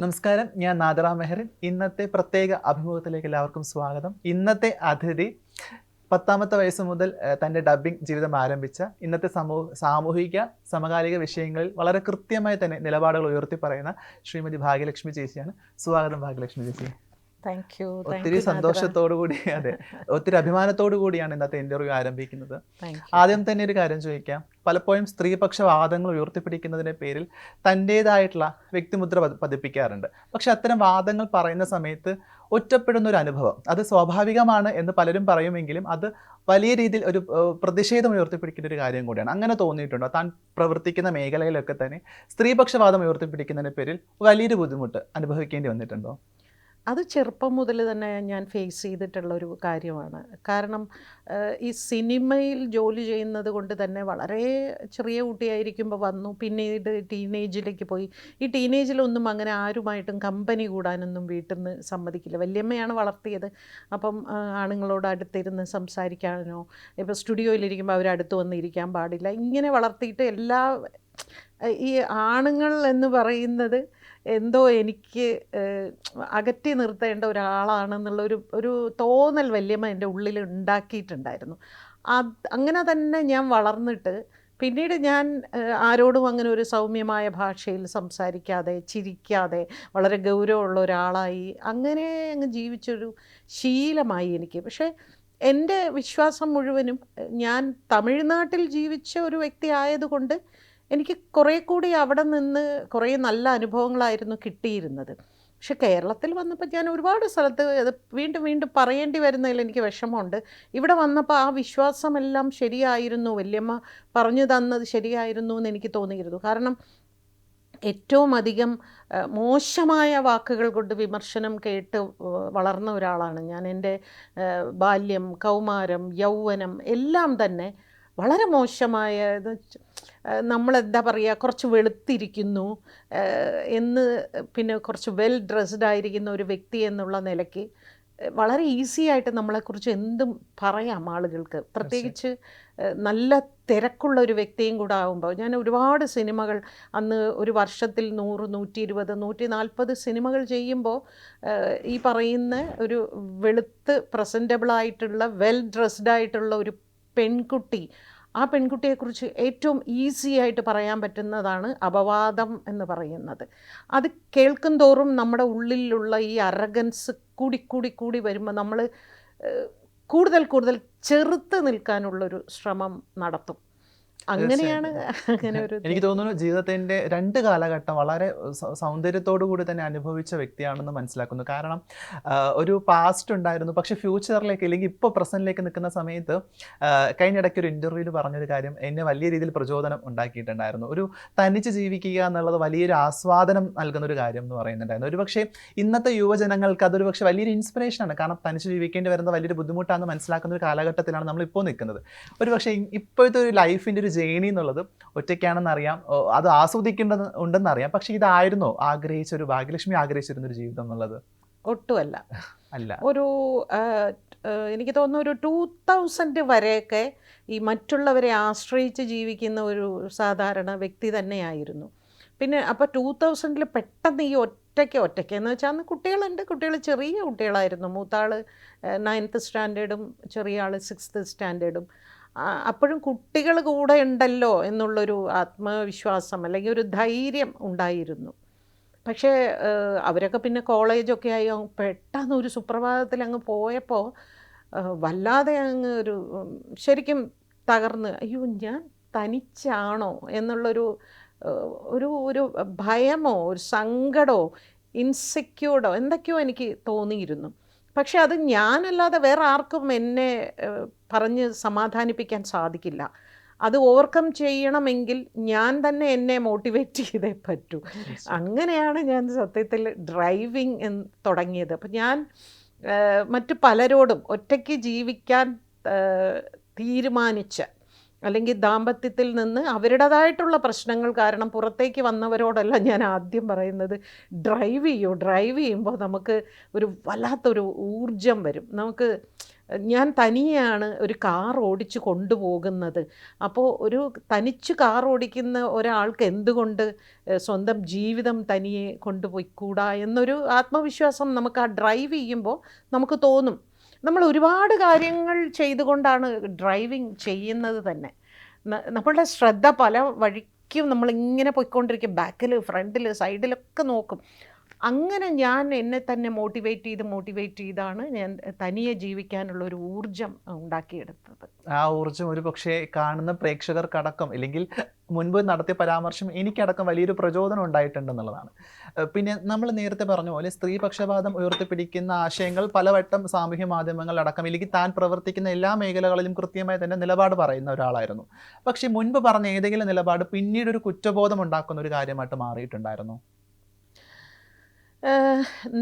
നമസ്കാരം, ഞാൻ നാദറ മെഹറിൻ. ഇന്നത്തെ പ്രത്യേക അഭിമുഖത്തിലേക്ക് എല്ലാവർക്കും സ്വാഗതം. ഇന്നത്തെ അതിഥി 10ാമത്തെ വയസ്സ് മുതൽ തൻ്റെ ഡബ്ബിംഗ് ജീവിതം ആരംഭിച്ച, ഇന്നത്തെ സാമൂഹിക സമകാലിക വിഷയങ്ങളിൽ വളരെ കൃത്യമായി തന്നെ നിലപാടുകൾ ഉയർത്തി പറയുന്ന ശ്രീമതി ഭാഗ്യലക്ഷ്മി ചേച്ചിയാണ്. സ്വാഗതം ഭാഗ്യലക്ഷ്മി ചേച്ചി. ഒത്തിരി സന്തോഷത്തോടു കൂടി, അതെ, ഒത്തിരി അഭിമാനത്തോടു കൂടിയാണ് ഇന്നത്തെ ഇന്റർവ്യൂ ആരംഭിക്കുന്നത്. ആദ്യം തന്നെ ഒരു കാര്യം ചോദിക്കാം. പലപ്പോഴും സ്ത്രീപക്ഷ വാദങ്ങൾ ഉയർത്തിപ്പിടിക്കുന്നതിന്റെ പേരിൽ തൻ്റെതായിട്ടുള്ള വ്യക്തിമുദ്ര പതിപ്പിക്കാറുണ്ട്. പക്ഷെ അത്തരം വാദങ്ങൾ പറയുന്ന സമയത്ത് ഒറ്റപ്പെടുന്ന ഒരു അനുഭവം അത് സ്വാഭാവികമാണ് എന്ന് പലരും പറയുമെങ്കിലും അത് വലിയ രീതിയിൽ ഒരു പ്രതിഷേധം ഉയർത്തിപ്പിടിക്കുന്ന ഒരു കാര്യം കൂടിയാണ്. അങ്ങനെ തോന്നിയിട്ടുണ്ടോ? താൻ പ്രവർത്തിക്കുന്ന മേഖലയിലൊക്കെ തന്നെ സ്ത്രീപക്ഷവാദം ഉയർത്തിപ്പിടിക്കുന്നതിന്റെ പേരിൽ വലിയൊരു ബുദ്ധിമുട്ട് അനുഭവിക്കേണ്ടി വന്നിട്ടുണ്ടോ? അത് ചെറുപ്പം മുതൽ തന്നെ ഞാൻ ഫേസ് ചെയ്തിട്ടുള്ളൊരു കാര്യമാണ്. കാരണം ഈ സിനിമയിൽ ജോലി ചെയ്യുന്നത് കൊണ്ട് തന്നെ വളരെ ചെറിയ കുട്ടിയായിരിക്കുമ്പോൾ വന്നു, പിന്നീട് ടീനേജിലേക്ക് പോയി. ഈ ടീനേജിലൊന്നും അങ്ങനെ ആരുമായിട്ടും കമ്പനി കൂടാനൊന്നും വീട്ടിൽ നിന്ന് സമ്മതിക്കില്ല. വല്യമ്മയാണ് വളർത്തിയത്. അപ്പം ആണുങ്ങളോട് അടുത്തിരുന്ന് സംസാരിക്കാനോ, ഇപ്പോൾ സ്റ്റുഡിയോയിലിരിക്കുമ്പോൾ അവരടുത്ത് വന്ന് ഇരിക്കാൻ പാടില്ല. ഇങ്ങനെ വളർത്തിയിട്ട് ഈ ആണുങ്ങൾ എന്ന് പറയുന്നത് എന്തോ എനിക്ക് അകറ്റി നിർത്തേണ്ട ഒരാളാണെന്നുള്ളൊരു തോന്നൽ വല്യമ്മ എൻ്റെ ഉള്ളിൽ ഉണ്ടാക്കിയിട്ടുണ്ടായിരുന്നു. അങ്ങനെ തന്നെ ഞാൻ വളർന്നിട്ട് പിന്നീട് ഞാൻ ആരോടും അങ്ങനെ ഒരു സൗമ്യമായ ഭാഷയിൽ സംസാരിക്കാതെ, ചിരിക്കാതെ, വളരെ ഗൗരവമുള്ള ഒരാളായി അങ്ങനെ അങ്ങ് ജീവിച്ചൊരു ശീലമായി എനിക്ക്. പക്ഷേ എൻ്റെ വിശ്വാസം മുഴുവനും ഞാൻ തമിഴ്നാട്ടിൽ ജീവിച്ച ഒരു വ്യക്തി ആയതുകൊണ്ട് എനിക്ക് കുറേ കൂടി അവിടെ നിന്ന് കുറേ നല്ല അനുഭവങ്ങളായിരുന്നു കിട്ടിയിരുന്നത്. പക്ഷെ കേരളത്തിൽ വന്നപ്പോൾ ഞാൻ ഒരുപാട് സ്ഥലത്ത് അത് വീണ്ടും വീണ്ടും പറയേണ്ടി വരുന്നതിൽ എനിക്ക് വിഷമമുണ്ട്. ഇവിടെ വന്നപ്പോൾ ആ വിശ്വാസമെല്ലാം ശരിയായിരുന്നു, വല്യമ്മ പറഞ്ഞു തന്നത് ശരിയായിരുന്നു എന്ന് എനിക്ക് തോന്നിയിരുന്നു. കാരണം ഏറ്റവും അധികം മോശമായ വാക്കുകൾ കൊണ്ട് വിമർശനം കേട്ട് വളർന്ന ഒരാളാണ് ഞാൻ. എൻ്റെ ബാല്യം, കൗമാരം, യൗവനം എല്ലാം തന്നെ വളരെ മോശമായ, നമ്മളെന്താ പറയുക, കുറച്ച് വെളുത്തിരിക്കുന്നു എന്ന്, പിന്നെ കുറച്ച് വെൽ ഡ്രസ്ഡ് ആയിരിക്കുന്ന ഒരു വ്യക്തി എന്നുള്ള നിലയ്ക്ക് വളരെ ഈസി ആയിട്ട് നമ്മളെക്കുറിച്ച് എന്തും പറയാം ആളുകൾക്ക്. പ്രത്യേകിച്ച് നല്ല തിരക്കുള്ള ഒരു വ്യക്തിയും കൂടെ ആകുമ്പോൾ. ഞാൻ ഒരുപാട് സിനിമകൾ അന്ന് ഒരു വർഷത്തിൽ 100, 120, 140 സിനിമകൾ ചെയ്യുമ്പോൾ ഈ പറയുന്ന ഒരു വെളുത്ത് പ്രസൻറ്റബിളായിട്ടുള്ള വെൽ ഡ്രസ്ഡ് ആയിട്ടുള്ള ഒരു പെൺകുട്ടി, ആ പെൺകുട്ടിയെക്കുറിച്ച് ഏറ്റവും ഈസി ആയിട്ട് പറയാൻ പറ്റുന്നതാണ് അപവാദം എന്ന് പറയുന്നത്. അത് കേൾക്കും തോറും നമ്മുടെ ഉള്ളിലുള്ള ഈ അറഗൻസ് കൂടി വരുമ്പോൾ നമ്മൾ കൂടുതൽ ചെറുത്ത് നിൽക്കാനുള്ളൊരു ശ്രമം നടത്തും. അങ്ങനെയാണ് അങ്ങനെ ഒരു. എനിക്ക് തോന്നുന്നു ജീവിതത്തിൻ്റെ 2 കാലഘട്ടം വളരെ സൗന്ദര്യത്തോടു കൂടി തന്നെ അനുഭവിച്ച വ്യക്തിയാണെന്ന് മനസ്സിലാക്കുന്നു. കാരണം ഒരു പാസ്റ്റ് ഉണ്ടായിരുന്നു, പക്ഷെ ഫ്യൂച്ചറിലേക്ക് അല്ലെങ്കിൽ ഇപ്പോൾ പ്രസൻറ്റിലേക്ക് നിൽക്കുന്ന സമയത്ത് കഴിഞ്ഞിടയ്ക്ക് ഒരു ഇൻ്റർവ്യൂവിൽ പറഞ്ഞൊരു കാര്യം എന്നെ വലിയ രീതിയിൽ പ്രചോദനം ഉണ്ടാക്കിയിട്ടുണ്ടായിരുന്നു. ഒരു തനിച്ച് ജീവിക്കുക എന്നുള്ളത് വലിയൊരു ആസ്വാദനം നൽകുന്ന ഒരു കാര്യം എന്ന് പറയുന്നുണ്ടായിരുന്നു. ഒരുപക്ഷെ ഇന്നത്തെ യുവജനങ്ങൾക്ക് അതൊരു പക്ഷേ വലിയൊരു ഇൻസ്പിറേഷനാണ്. കാരണം തനിച്ച് ജീവിക്കേണ്ടി വരുന്ന വലിയൊരു ബുദ്ധിമുട്ടാണെന്ന് മനസ്സിലാക്കുന്ന ഒരു കാലഘട്ടത്തിലാണ് നമ്മളിപ്പോൾ നിൽക്കുന്നത്. ഒരുപക്ഷെ ഇപ്പോഴത്തെ ഒരു ലൈഫിൻ്റെ ഒരു ജേണി എന്നുള്ളത് ഒറ്റയ്ക്കാണെന്നറിയാം, അത് ഉണ്ടെന്നറിയാം. പക്ഷെ ഇതായിരുന്നോ ഒരു ഭാഗ്യലക്ഷ്മി ആഗ്രഹിച്ചിരുന്നൊരു ജീവിതം എന്നുള്ളത്? ഒട്ടുമല്ല. ഒരു എനിക്ക് തോന്നുന്നു ഒരു 2000 വരെയൊക്കെ ഈ മറ്റുള്ളവരെ ആശ്രയിച്ച് ജീവിക്കുന്ന ഒരു സാധാരണ വ്യക്തി തന്നെയായിരുന്നു. പിന്നെ അപ്പോൾ 2000 പെട്ടെന്ന് ഈ ഒറ്റയ്ക്ക് എന്ന് വെച്ചാൽ അന്ന് കുട്ടികളുണ്ട്, കുട്ടികൾ ചെറിയ കുട്ടികളായിരുന്നു. മൂത്താൾ 9th സ്റ്റാൻഡേർഡും ചെറിയ ആൾ 6th സ്റ്റാൻഡേർഡും. അപ്പോഴും കുട്ടികൾ കൂടെ ഉണ്ടല്ലോ എന്നുള്ളൊരു ആത്മവിശ്വാസം അല്ലെങ്കിൽ ഒരു ധൈര്യം ഉണ്ടായിരുന്നു. പക്ഷേ അവരൊക്കെ പിന്നെ കോളേജൊക്കെ ആയി പെട്ടെന്ന് ഒരു സുപ്രഭാതത്തിൽ അങ്ങ് പോയപ്പോൾ വല്ലാതെ അങ്ങ് ശരിക്കും തകർന്ന്, അയ്യോ ഞാൻ തനിച്ചാണോ എന്നുള്ളൊരു ഒരു ഭയമോ ഒരു സങ്കടമോ ഇൻസെക്യൂർഡോ എന്തൊക്കെയോ എനിക്ക് തോന്നിയിരുന്നു. പക്ഷെ അത് ഞാനല്ലാതെ വേറെ ആർക്കും എന്നെ പറഞ്ഞ് സമാധാനിപ്പിക്കാൻ സാധിക്കില്ല. അത് ഓവർകം ചെയ്യണമെങ്കിൽ ഞാൻ തന്നെ എന്നെ മോട്ടിവേറ്റ് ചെയ്തേ പറ്റൂ. അങ്ങനെയാണ് ഞാൻ സത്യത്തിൽ ഡ്രൈവിംഗ് തുടങ്ങിയത്. അപ്പം ഞാൻ മറ്റു പലരോടും ഒറ്റയ്ക്ക് ജീവിക്കാൻ തീരുമാനിച്ച, അല്ലെങ്കിൽ ദാമ്പത്യത്തിൽ നിന്ന് അവരുടേതായിട്ടുള്ള പ്രശ്നങ്ങൾ കാരണം പുറത്തേക്ക് വന്നവരോടല്ല ഞാൻ ആദ്യം പറയുന്നത്, ഡ്രൈവ് ചെയ്യുമ്പോൾ നമുക്ക് ഒരു വല്ലാത്തൊരു ഊർജം വരും. നമുക്ക് ഞാൻ തനിയെയാണ് ഒരു കാർ ഓടിച്ച് കൊണ്ടുപോകുന്നത്. അപ്പോൾ ഒരു തനിച്ച് കാർ ഓടിക്കുന്ന ഒരാൾക്ക് എന്തുകൊണ്ട് സ്വന്തം ജീവിതം തനിയെ കൊണ്ടുപോയിക്കൂടാ എന്നൊരു ആത്മവിശ്വാസം നമുക്ക് ആ ഡ്രൈവ് ചെയ്യുമ്പോൾ നമുക്ക് തോന്നും. നമ്മൾ ഒരുപാട് കാര്യങ്ങൾ ചെയ്തുകൊണ്ടാണ് ഡ്രൈവിംഗ് ചെയ്യുന്നത് തന്നെ. നമ്മളുടെ ശ്രദ്ധ പല വഴിക്കും നമ്മളിങ്ങനെ പോയിക്കൊണ്ടിരിക്കും. ബാക്കിൽ, ഫ്രണ്ടിൽ, സൈഡിലൊക്കെ നോക്കും. അങ്ങനെ ഞാൻ എന്നെ തന്നെ മോട്ടിവേറ്റ് ചെയ്താണ് ഞാൻ തനിയെ ജീവിക്കാനുള്ള ഒരു ഊർജം ഉണ്ടാക്കിയെടുത്തത്. ആ ഊർജം ഒരു പക്ഷേ കാണുന്ന പ്രേക്ഷകർക്കടക്കം, ഇല്ലെങ്കിൽ മുൻപ് നടത്തിയ പരാമർശം എനിക്കടക്കം വലിയൊരു പ്രചോദനം ഉണ്ടായിട്ടുണ്ടെന്നുള്ളതാണ്. പിന്നെ നമ്മൾ നേരത്തെ പറഞ്ഞ പോലെ സ്ത്രീപക്ഷപാതം ഉയർത്തിപ്പിടിക്കുന്ന ആശയങ്ങൾ പലവട്ടം സാമൂഹ്യ മാധ്യമങ്ങൾ അടക്കം, ഇല്ലെങ്കിൽ താൻ പ്രവർത്തിക്കുന്ന എല്ലാ മേഖലകളിലും കൃത്യമായി തന്നെ നിലപാട് പറയുന്ന ഒരാളായിരുന്നു. പക്ഷേ മുൻപ് പറഞ്ഞ ഏതെങ്കിലും നിലപാട് പിന്നീട് ഒരു കുറ്റബോധം ഉണ്ടാക്കുന്ന ഒരു കാര്യമായിട്ട് മാറിയിട്ടുണ്ടായിരുന്നു?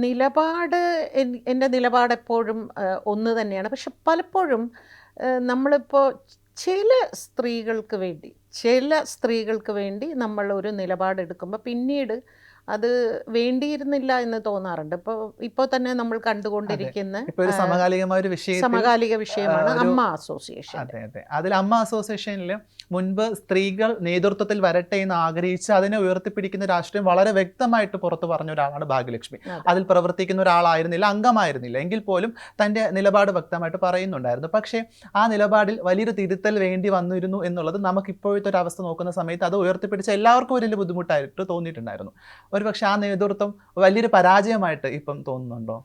നിലപാട് എൻ്റെ നിലപാട് എപ്പോഴും ഒന്ന് തന്നെയാണ്. പക്ഷെ പലപ്പോഴും നമ്മളിപ്പോൾ ചില സ്ത്രീകൾക്ക് വേണ്ടി നമ്മൾ ഒരു നിലപാടെടുക്കുമ്പോൾ പിന്നീട് അത് വേണ്ടിയിരുന്നില്ല എന്ന് തോന്നാറുണ്ട്. ഇപ്പോൾ തന്നെ നമ്മൾ കണ്ടുകൊണ്ടിരിക്കുന്ന സമകാലിക വിഷയമാണ് അമ്മ അസോസിയേഷൻ. അതെ അതെ, അതിൽ അമ്മ അസോസിയേഷനിൽ മുൻപ് സ്ത്രീകൾ നേതൃത്വത്തിൽ വരട്ടെ എന്ന് ആഗ്രഹിച്ച് അതിനെ ഉയർത്തിപ്പിടിക്കുന്ന രാഷ്ട്രീയം വളരെ വ്യക്തമായിട്ട് പുറത്തു പറഞ്ഞ ഒരാളാണ് ഭാഗ്യലക്ഷ്മി. അതിൽ പ്രവർത്തിക്കുന്ന ഒരാളായിരുന്നില്ല, അംഗമായിരുന്നില്ല, എങ്കിൽ പോലും തൻ്റെ നിലപാട് വ്യക്തമായിട്ട് പറയുന്നുണ്ടായിരുന്നു. പക്ഷേ ആ നിലപാടിൽ വലിയൊരു തിരുത്തൽ വേണ്ടി വന്നിരുന്നു എന്നുള്ളത് നമുക്ക് ഇപ്പോഴത്തെ ഒരു അവസ്ഥ നോക്കുന്ന സമയത്ത് അത് ഉയർത്തിപ്പിടിച്ച എല്ലാവർക്കും വലിയ ബുദ്ധിമുട്ടായിട്ട് തോന്നിയിട്ടുണ്ടായിരുന്നു. ഒരു പക്ഷേ ആ നേതൃത്വം വലിയൊരു പരാജയമായിട്ട് ഇപ്പം തോന്നുന്നുണ്ടോ?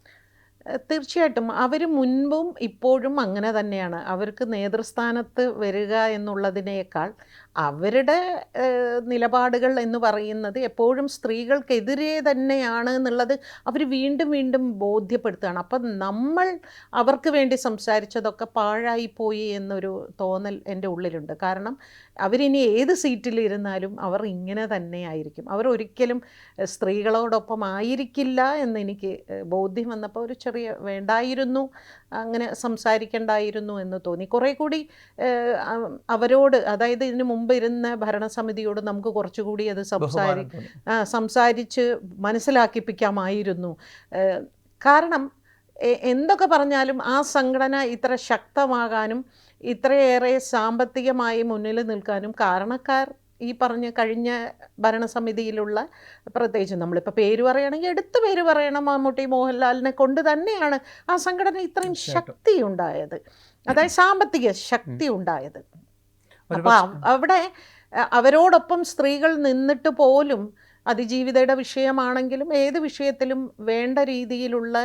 തീർച്ചയായിട്ടും അവർ മുൻപും ഇപ്പോഴും അങ്ങനെ തന്നെയാണ്. അവർക്ക് നേതൃസ്ഥാനത്ത് വരിക എന്നുള്ളതിനേക്കാൾ അവരുടെ നിലപാടുകൾ എന്ന് പറയുന്നത് എപ്പോഴും സ്ത്രീകൾക്കെതിരെ തന്നെയാണ് എന്നുള്ളത് അവർ വീണ്ടും വീണ്ടും ബോധ്യപ്പെടുത്തുകയാണ്. അപ്പം നമ്മൾ അവർക്ക് വേണ്ടി സംസാരിച്ചതൊക്കെ പാഴായിപ്പോയി എന്നൊരു തോന്നൽ എൻ്റെ ഉള്ളിലുണ്ട്. കാരണം അവരിനി ഏത് സീറ്റിലിരുന്നാലും അവർ ഇങ്ങനെ തന്നെ ആയിരിക്കും. അവർ ഒരിക്കലും സ്ത്രീകളോടൊപ്പം ആയിരിക്കില്ല എന്നെനിക്ക് ബോധ്യം വന്നപ്പോൾ ഒരു ചെറിയ വേണ്ടായിരുന്നു, അങ്ങനെ സംസാരിക്കണ്ടായിരുന്നു എന്ന് തോന്നി. കുറേ കൂടി അവരോട്, അതായത് ഇതിനു മുമ്പ് ഇരുന്ന ഭരണസമിതിയോട് നമുക്ക് കുറച്ചുകൂടി അത് സംസാരിച്ച് മനസ്സിലാക്കിപ്പിക്കാമായിരുന്നു. കാരണം എന്തൊക്കെ പറഞ്ഞാലും ആ സംഘടന ഇത്ര ശക്തമാകാനും ഇത്രയേറെ സാമ്പത്തികമായി മുന്നിൽ നിൽക്കാനും കാരണക്കാർ ഈ പറഞ്ഞ കഴിഞ്ഞ ഭരണസമിതിയിലുള്ള, പ്രത്യേകിച്ച് നമ്മളിപ്പോൾ പേര് പറയുകയാണെങ്കിൽ എടുത്ത് പേര് പറയണം, മമ്മൂട്ടി മോഹൻലാലിനെ കൊണ്ട് തന്നെയാണ് ആ സംഘടന ഇത്രയും ശക്തി ഉണ്ടായത്, അതായത് സാമ്പത്തിക ശക്തി ഉണ്ടായത്. അപ്പോൾ അവിടെ അവരോടൊപ്പം സ്ത്രീകൾ നിന്നിട്ട് പോലും അതിജീവിതയുടെ വിഷയമാണെങ്കിലും ഏത് വിഷയത്തിലും വേണ്ട രീതിയിലുള്ള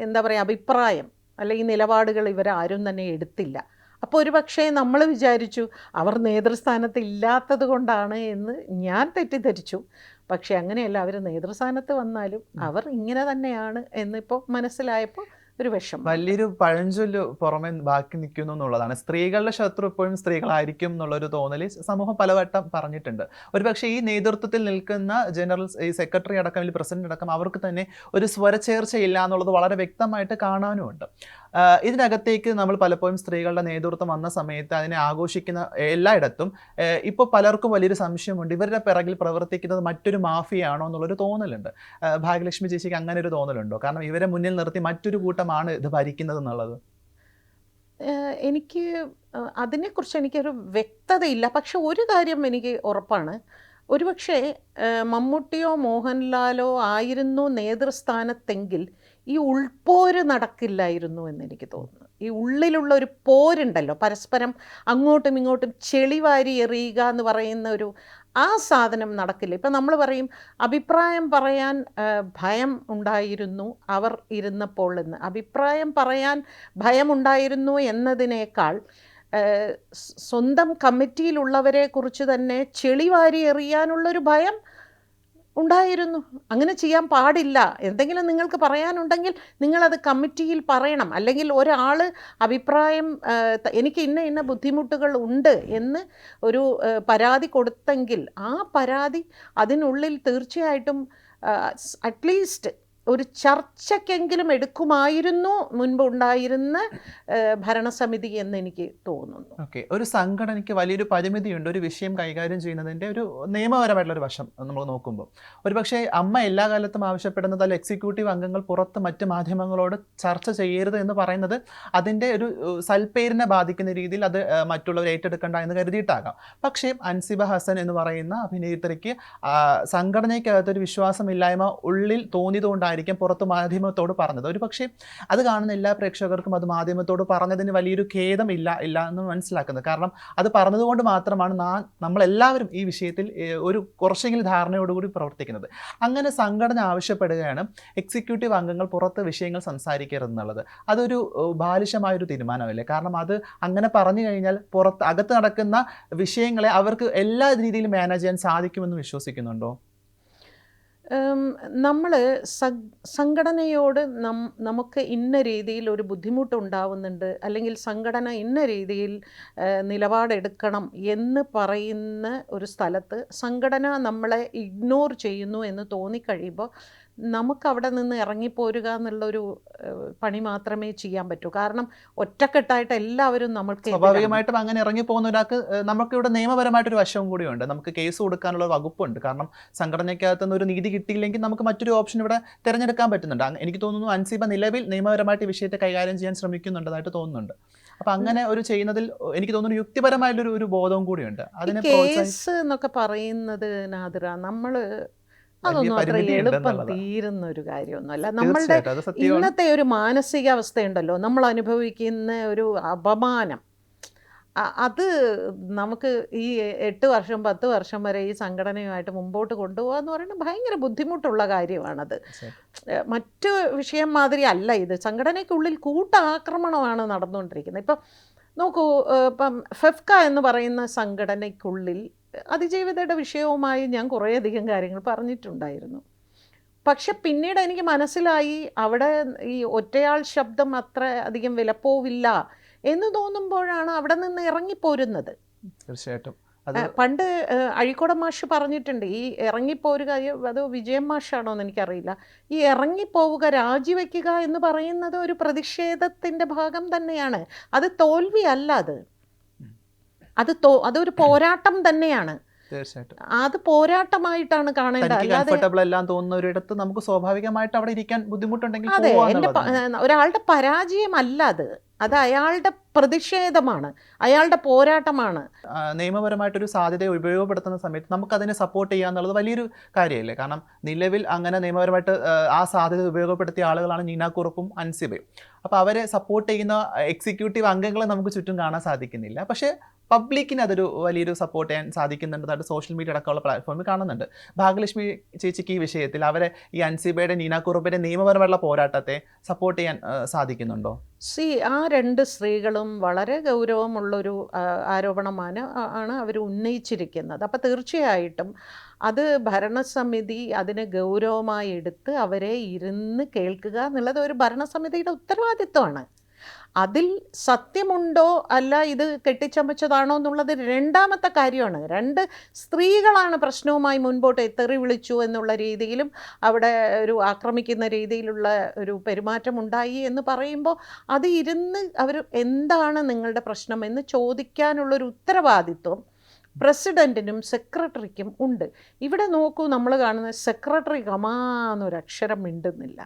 എന്താ പറയുക അഭിപ്രായം അല്ലെങ്കിൽ നിലപാടുകൾ ഇവരാരും തന്നെ എടുത്തില്ല. അപ്പോൾ ഒരു പക്ഷേ നമ്മൾ വിചാരിച്ചു അവർ നേതൃസ്ഥാനത്ത് ഇല്ലാത്തത് കൊണ്ടാണ് എന്ന് ഞാൻ തെറ്റിദ്ധരിച്ചു. പക്ഷേ അങ്ങനെയല്ല, അവർ നേതൃസ്ഥാനത്ത് വന്നാലും അവർ ഇങ്ങനെ തന്നെയാണ് എന്നിപ്പോൾ മനസ്സിലായപ്പോൾ ഒരു വിഷമം. വലിയൊരു പഴഞ്ചൊല്ല് പുറമെ ബാക്കി നിൽക്കുന്നു എന്നുള്ളതാണ്. സ്ത്രീകളുടെ ശത്രു എപ്പോഴും സ്ത്രീകളായിരിക്കും എന്നുള്ളൊരു തോന്നൽ സമൂഹം പലവട്ടം പറഞ്ഞിട്ടുണ്ട്. ഒരുപക്ഷെ ഈ നേതൃത്വത്തിൽ നിൽക്കുന്ന ജനറൽ സെക്രട്ടറി അടക്കം അല്ലെങ്കിൽ പ്രസിഡന്റ് അടക്കം അവർക്ക് തന്നെ ഒരു സ്വരച്ചേർച്ചയില്ല എന്നുള്ളത് വളരെ വ്യക്തമായിട്ട് കാണാനുമുണ്ട്. ഇതിനകത്തേക്ക് നമ്മൾ പലപ്പോഴും സ്ത്രീകളുടെ നേതൃത്വം വന്ന സമയത്ത് അതിനെ ആഘോഷിക്കുന്ന എല്ലായിടത്തും ഇപ്പോൾ പലർക്കും വലിയൊരു സംശയമുണ്ട്, ഇവരുടെ പിറകിൽ പ്രവർത്തിക്കുന്നത് മറ്റൊരു മാഫിയാണോ എന്നുള്ളൊരു തോന്നലുണ്ട്. ഭാഗ്യലക്ഷ്മി ചേച്ചിക്ക് അങ്ങനെ ഒരു തോന്നലുണ്ടോ? കാരണം ഇവരെ മുന്നിൽ നിർത്തി മറ്റൊരു കൂട്ടമാണ് ഇത് ഭരിക്കുന്നത് എന്നുള്ളത്. എനിക്ക് അതിനെക്കുറിച്ച് എനിക്കൊരു വ്യക്തതയില്ല. പക്ഷെ ഒരു കാര്യം എനിക്ക് ഉറപ്പാണ്, ഒരുപക്ഷെ മമ്മൂട്ടിയോ മോഹൻലാലോ ആയിരുന്നു നേതൃസ്ഥാനത്തെങ്കിൽ ഈ ഉൾപോര് നടക്കില്ലായിരുന്നു എന്നെനിക്ക് തോന്നുന്നു. ഈ ഉള്ളിലുള്ള ഒരു പോരുണ്ടല്ലോ, പരസ്പരം അങ്ങോട്ടും ഇങ്ങോട്ടും ചെളിവാരി എറിയുക എന്ന് പറയുന്ന ഒരു ആ സാധനം നടക്കില്ല. ഇപ്പം നമ്മൾ പറയും അഭിപ്രായം പറയാൻ ഭയം ഉണ്ടായിരുന്നു അവർ ഇരുന്നപ്പോൾ എന്ന്. അഭിപ്രായം പറയാൻ ഭയമുണ്ടായിരുന്നു എന്നതിനേക്കാൾ സ്വന്തം കമ്മിറ്റിയിലുള്ളവരെ കുറിച്ച് തന്നെ ചെളിവാരി എറിയാനുള്ളൊരു ഭയം ഉണ്ടായിരുന്നു. അങ്ങനെ ചെയ്യാൻ പാടില്ല. എന്തെങ്കിലും നിങ്ങൾക്ക് പറയാനുണ്ടെങ്കിൽ നിങ്ങളത് കമ്മിറ്റിയിൽ പറയണം. അല്ലെങ്കിൽ ഒരാൾ അഭിപ്രായം എനിക്ക് ഇന്ന ബുദ്ധിമുട്ടുകൾ ഉണ്ട് എന്ന് ഒരു പരാതി കൊടുത്തെങ്കിൽ ആ പരാതി അതിനുള്ളിൽ തീർച്ചയായിട്ടും അറ്റ്ലീസ്റ്റ് ഒരു ചർച്ചയ്ക്കെങ്കിലും എടുക്കുമായിരുന്നു മുൻപ് ഉണ്ടായിരുന്ന ഭരണസമിതി എന്ന് എനിക്ക് തോന്നുന്നു. ഓക്കെ, ഒരു സംഘടനയ്ക്ക് വലിയൊരു പരിമിതിയുണ്ട് ഒരു വിഷയം കൈകാര്യം ചെയ്യുന്നതിൻ്റെ ഒരു നിയമപരമായിട്ടുള്ളൊരു വശം നമ്മൾ നോക്കുമ്പോൾ. ഒരുപക്ഷെ അമ്മ എല്ലാ കാലത്തും ആവശ്യപ്പെടുന്നത് അല്ല എക്സിക്യൂട്ടീവ് അംഗങ്ങൾ പുറത്ത് മറ്റ് മാധ്യമങ്ങളോട് ചർച്ച ചെയ്യരുത് എന്ന് പറയുന്നത് അതിൻ്റെ ഒരു സൽപ്പേരിനെ ബാധിക്കുന്ന രീതിയിൽ അത് മറ്റുള്ളവർ ഏറ്റെടുക്കേണ്ട എന്ന് കരുതിയിട്ടാകാം. പക്ഷേ അൻസിബ ഹസൻ എന്ന് പറയുന്ന അഭിനേത്രിക്ക് സംഘടനയ്ക്കകത്തൊരു വിശ്വാസമില്ലായ്മ ഉള്ളിൽ തോന്നിയതുകൊണ്ടായിരിക്കും പുറത്ത് മാധ്യമത്തോട് പറഞ്ഞത്. ഒരു പക്ഷേ അത് കാണുന്ന എല്ലാ പ്രേക്ഷകർക്കും അത് മാധ്യമത്തോട് പറഞ്ഞതിന് വലിയൊരു ഖേദം ഇല്ല എന്ന് മനസ്സിലാക്കുന്നത്. കാരണം അത് പറഞ്ഞതുകൊണ്ട് മാത്രമാണ് നമ്മളെല്ലാവരും ഈ വിഷയത്തിൽ ഒരു കുറച്ചെങ്കിലും ധാരണയോടുകൂടി പ്രവർത്തിക്കുന്നത്. അങ്ങനെ സംഘടന ആവശ്യപ്പെടുകയാണ് എക്സിക്യൂട്ടീവ് അംഗങ്ങൾ പുറത്ത് വിഷയങ്ങൾ സംസാരിക്കരുതെന്നുള്ളത്. അതൊരു ബാലിശമായൊരു തീരുമാനമല്ലേ? കാരണം അത് അങ്ങനെ പറഞ്ഞു കഴിഞ്ഞാൽ അകത്ത് നടക്കുന്ന വിഷയങ്ങളെ അവർക്ക് എല്ലാ രീതിയിലും മാനേജ് ചെയ്യാൻ സാധിക്കുമെന്ന് വിശ്വസിക്കുന്നുണ്ടോ? നമ്മൾ സംഘടനയോട് നമുക്ക് ഇന്ന രീതിയിൽ ഒരു ബുദ്ധിമുട്ടുണ്ടാവുന്നുണ്ട്, അല്ലെങ്കിൽ സംഘടന ഇന്ന രീതിയിൽ നിലപാടെടുക്കണം എന്ന് പറയുന്ന ഒരു സ്ഥലത്ത് സംഘടന നമ്മളെ ഇഗ്നോർ ചെയ്യുന്നു എന്ന് തോന്നിക്കഴിയുമ്പോൾ നമുക്കവിടെ നിന്ന് ഇറങ്ങിപ്പോരുക എന്നുള്ളൊരു പണി മാത്രമേ ചെയ്യാൻ പറ്റൂ. കാരണം ഒറ്റക്കെട്ടായിട്ട് എല്ലാവരും നമുക്ക് സ്വാഭാവികമായിട്ടും അങ്ങനെ ഇറങ്ങിപ്പോകുന്ന ഒരാൾക്ക് നമുക്കിവിടെ നിയമപരമായിട്ടൊരു വശവും കൂടിയുണ്ട്. നമുക്ക് കേസ് കൊടുക്കാനുള്ള വകുപ്പുണ്ട്. കാരണം സംഘടനയ്ക്കകത്തുനിന്ന് ഒരു നീതി കിട്ടിയില്ലെങ്കിൽ നമുക്ക് മറ്റൊരു ഓപ്ഷൻ ഇവിടെ തിരഞ്ഞെടുക്കാൻ പറ്റുന്നുണ്ട്. എനിക്ക് തോന്നുന്നു അൻസിബ നിലവിൽ നിയമപരമായിട്ട് ഈ വിഷയത്തെ കൈകാര്യം ചെയ്യാൻ ശ്രമിക്കുന്നുണ്ടെന്നായിട്ട് തോന്നുന്നുണ്ട്. അപ്പം അങ്ങനെ ഒരു ചെയ്യുന്നതിൽ എനിക്ക് തോന്നുന്നു യുക്തിപരമായിട്ടുള്ള ഒരു ബോധവും കൂടിയുണ്ട്. അതിനെ കേസ് എന്നൊക്കെ പറയുന്നത് നാദിറ, അതൊന്നും അത്ര എളുപ്പം തീരുന്ന ഒരു കാര്യമൊന്നുമല്ല. നമ്മളുടെ ഇന്നത്തെ ഒരു മാനസികാവസ്ഥയുണ്ടല്ലോ, നമ്മൾ അനുഭവിക്കുന്ന ഒരു അപമാനം, അത് നമുക്ക് ഈ 8 വർഷം 10 വർഷം വരെ ഈ സംഘടനയുമായിട്ട് മുമ്പോട്ട് കൊണ്ടുപോകുക എന്ന് പറയുന്നത് ഭയങ്കര ബുദ്ധിമുട്ടുള്ള കാര്യമാണത്. മറ്റു വിഷയം മാതിരി അല്ല ഇത്. സംഘടനയ്ക്കുള്ളിൽ കൂട്ടാക്രമണമാണ് നടന്നുകൊണ്ടിരിക്കുന്നത്. ഇപ്പം നോക്കൂ, ഇപ്പം ഫെഫ്ക എന്ന് പറയുന്ന സംഘടനയ്ക്കുള്ളിൽ അതിജീവിതയുടെ വിഷയവുമായി ഞാൻ കുറേയധികം കാര്യങ്ങൾ പറഞ്ഞിട്ടുണ്ടായിരുന്നു. പക്ഷെ പിന്നീട് എനിക്ക് മനസ്സിലായി അവിടെ ഈ ഒറ്റയാൾ ശബ്ദം അത്ര അധികം വിലപ്പോവില്ല എന്ന് തോന്നുമ്പോഴാണ് അവിടെ നിന്ന് ഇറങ്ങിപ്പോരുന്നത്. തീർച്ചയായിട്ടും പണ്ട് അഴീക്കോട് മാഷ് പറഞ്ഞിട്ടുണ്ട്, ഈ ഇറങ്ങിപ്പോരുക, അത് വിജയൻ മാഷാണോ എന്ന് എനിക്കറിയില്ല, ഈ ഇറങ്ങിപ്പോവുക, രാജിവെക്കുക എന്ന് പറയുന്നത് ഒരു പ്രതിഷേധത്തിൻ്റെ ഭാഗം തന്നെയാണ്. അത് തോൽവിയല്ല, അതൊരു പോരാട്ടം തന്നെയാണ്. അത് പോരാട്ടമായിട്ടാണ് കാണേണ്ടത്. എല്ലാം തോന്നുന്ന ഒരിടത്ത് നമുക്ക് സ്വാഭാവികമായിട്ട് അവിടെ ഇരിക്കാൻ ബുദ്ധിമുട്ടുണ്ടെങ്കിൽ അതെ, ഒരാളുടെ പരാജയമല്ല അത് അയാളുടെ പ്രതിഷേധമാണ്, അയാളുടെ പോരാട്ടമാണ്. നിയമപരമായിട്ടൊരു സാധ്യതയെ ഉപയോഗപ്പെടുത്തുന്ന സമയത്ത് നമുക്ക് അതിനെ സപ്പോർട്ട് ചെയ്യുക എന്നുള്ളത് വലിയൊരു കാര്യമല്ലേ? കാരണം നിലവിൽ അങ്ങനെ നിയമപരമായിട്ട് ആ സാധ്യത ഉപയോഗപ്പെടുത്തിയ ആളുകളാണ് നീന കുറുപ്പും അൻസിബയും. അപ്പോൾ അവരെ സപ്പോർട്ട് ചെയ്യുന്ന എക്സിക്യൂട്ടീവ് അംഗങ്ങളെ നമുക്ക് ചുറ്റും കാണാൻ സാധിക്കുന്നില്ല. പക്ഷേ പബ്ലിക്കിന് അതൊരു വലിയൊരു സപ്പോർട്ട് ചെയ്യാൻ സാധിക്കുന്നുണ്ടെന്നായിട്ട് സോഷ്യൽ മീഡിയ അടക്കമുള്ള പ്ലാറ്റ്ഫോമിൽ കാണുന്നുണ്ട്. ഭാഗ്യലക്ഷ്മി ചേച്ചിക്ക് ഈ വിഷയത്തിൽ അവരെ ഈ അൻസിബയുടെ നീന കുറുപ്പിൻ്റെ നിയമപരമായിട്ടുള്ള പോരാട്ടത്തെ സപ്പോർട്ട് ചെയ്യാൻ സാധിക്കുന്നുണ്ടോ? ആ 2 സ്ത്രീകളും വളരെ ഗൗരവമുള്ളൊരു ആരോപണമാണ് അവർ ഉന്നയിച്ചിരിക്കുന്നത്. അപ്പോൾ തീർച്ചയായിട്ടും അത് ഭരണസമിതി അതിനെ ഗൗരവമായി എടുത്ത് അവരെ ഇരുന്ന് കേൾക്കുക എന്നുള്ളത് ഒരു ഭരണസമിതിയുടെ ഉത്തരവാദിത്വമാണ്. അതിൽ സത്യമുണ്ടോ അല്ല ഇത് കെട്ടിച്ചമച്ചതാണോ എന്നുള്ളത് രണ്ടാമത്തെ കാര്യമാണ്. 2 സ്ത്രീകളാണ് പ്രശ്നവുമായി മുൻപോട്ട് തെറി വിളിച്ചു എന്നുള്ള രീതിയിലും അവിടെ ഒരു ആക്രമിക്കുന്ന രീതിയിലുള്ള ഒരു പെരുമാറ്റം ഉണ്ടായി എന്ന് പറയുമ്പോൾ അത് ഇരുന്ന് അവർ എന്താണ് നിങ്ങളുടെ പ്രശ്നം എന്ന് ചോദിക്കാനുള്ളൊരു ഉത്തരവാദിത്വം പ്രസിഡൻറ്റിനും സെക്രട്ടറിക്കും ഉണ്ട്. ഇവിടെ നോക്കൂ, നമ്മൾ കാണുന്ന സെക്രട്ടറി കമാന്നൊരക്ഷരം മിണ്ടുന്നില്ല.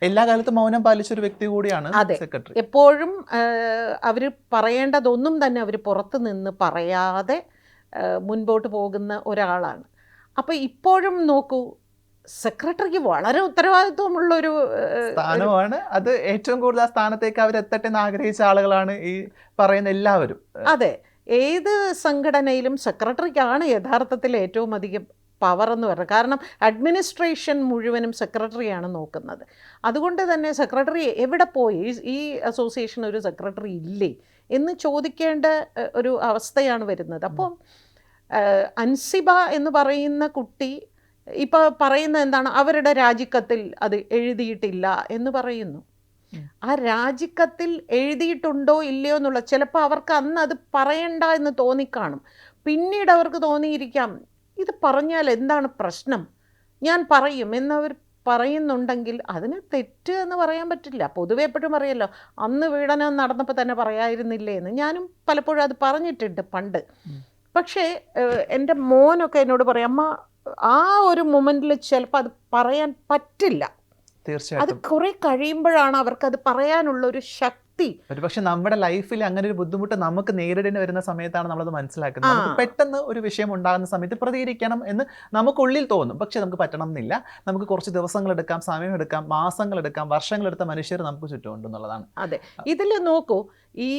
എല്ലാ കാലത്തും മൗനം പാലിച്ചൊരു വ്യക്തി കൂടിയാണ് സെക്രട്ടറി. എപ്പോഴും അവർ പറയേണ്ടതൊന്നും തന്നെ അവർ പുറത്ത് നിന്ന് പറയാതെ മുൻപോട്ട് പോകുന്ന ഒരാളാണ്. അപ്പോൾ ഇപ്പോഴും നോക്കൂ, സെക്രട്ടറിക്ക് വളരെ ഉത്തരവാദിത്വമുള്ളൊരു സ്ഥാനമാണ് അത്. ഏറ്റവും കൂടുതൽ ആ സ്ഥാനത്തേക്ക് അവരെത്തട്ടെ എന്ന് ആഗ്രഹിച്ച ആളുകളാണ് ഈ പറയുന്ന എല്ലാവരും. അതെ, ഏത് സംഘടനയിലും സെക്രട്ടറിക്കാണ് യഥാർത്ഥത്തിൽ ഏറ്റവും അധികം പവർ എന്ന് പറയുന്നത്. കാരണം അഡ്മിനിസ്ട്രേഷൻ മുഴുവനും സെക്രട്ടറിയാണ് നോക്കുന്നത്. അതുകൊണ്ട് തന്നെ സെക്രട്ടറി എവിടെ പോയി, ഈ അസോസിയേഷൻ ഒരു സെക്രട്ടറി ഇല്ലേ എന്ന് ചോദിക്കേണ്ട ഒരു അവസ്ഥയാണ് വരുന്നത്. അപ്പോൾ അൻസിബ എന്ന് പറയുന്ന കുട്ടി ഇപ്പോൾ പറയുന്നത് എന്താണ്, അവരുടെ രാജിക്കത്തിൽ അത് എഴുതിയിട്ടില്ല എന്ന് പറയുന്നു. ആ രാജിക്കത്തിൽ എഴുതിയിട്ടുണ്ടോ ഇല്ലയോ എന്നുള്ള, ചിലപ്പോൾ അവർക്ക് അന്ന് അത് പറയണ്ട എന്ന് തോന്നിക്കാണും. പിന്നീട് അവർക്ക് തോന്നിയിരിക്കാം ഇത് പറഞ്ഞാൽ എന്താണ് പ്രശ്നം, ഞാൻ പറയും എന്നവർ പറയുന്നുണ്ടെങ്കിൽ അതിന് തെറ്റ് എന്ന് പറയാൻ പറ്റില്ല. പൊതുവെ എപ്പോഴും പറയല്ലോ, അന്ന് പീഡനം നടന്നപ്പോൾ തന്നെ പറയായിരുന്നില്ലേ എന്ന്. ഞാനും പലപ്പോഴും അത് പറഞ്ഞിട്ടുണ്ട് പണ്ട്. പക്ഷേ എൻ്റെ മോനൊക്കെ എന്നോട് പറയും, അമ്മ ആ ഒരു മൊമെൻറ്റിൽ ചിലപ്പോൾ അത് പറയാൻ പറ്റില്ല. അത് തീർച്ചയായിട്ടും കുറെ കഴിയുമ്പോഴാണ് അവർക്കത് പറയാനുള്ള ഒരു ശക്തി. പക്ഷെ നമ്മുടെ ലൈഫിൽ അങ്ങനെ ഒരു ബുദ്ധിമുട്ട് നമുക്ക് നേരിടേണ്ടി വരുന്ന സമയത്താണ് നമ്മളത് മനസ്സിലാക്കുന്നത്. നമുക്ക് പെട്ടെന്ന് ഒരു വിഷയം ഉണ്ടാകുന്ന സമയത്ത് പ്രതികരിക്കണം എന്ന് നമുക്കുള്ളിൽ തോന്നും, പക്ഷെ നമുക്ക് പറ്റണം എന്നില്ല. നമുക്ക് കുറച്ച് ദിവസങ്ങളെടുക്കാം, സമയമെടുക്കാം, മാസങ്ങളെടുക്കാം, വർഷങ്ങളെടുത്ത മനുഷ്യർ നമുക്ക് ചുറ്റുമുണ്ടെന്നുള്ളതാണ്. അതെ, ഇതിൽ നോക്കൂ, ഈ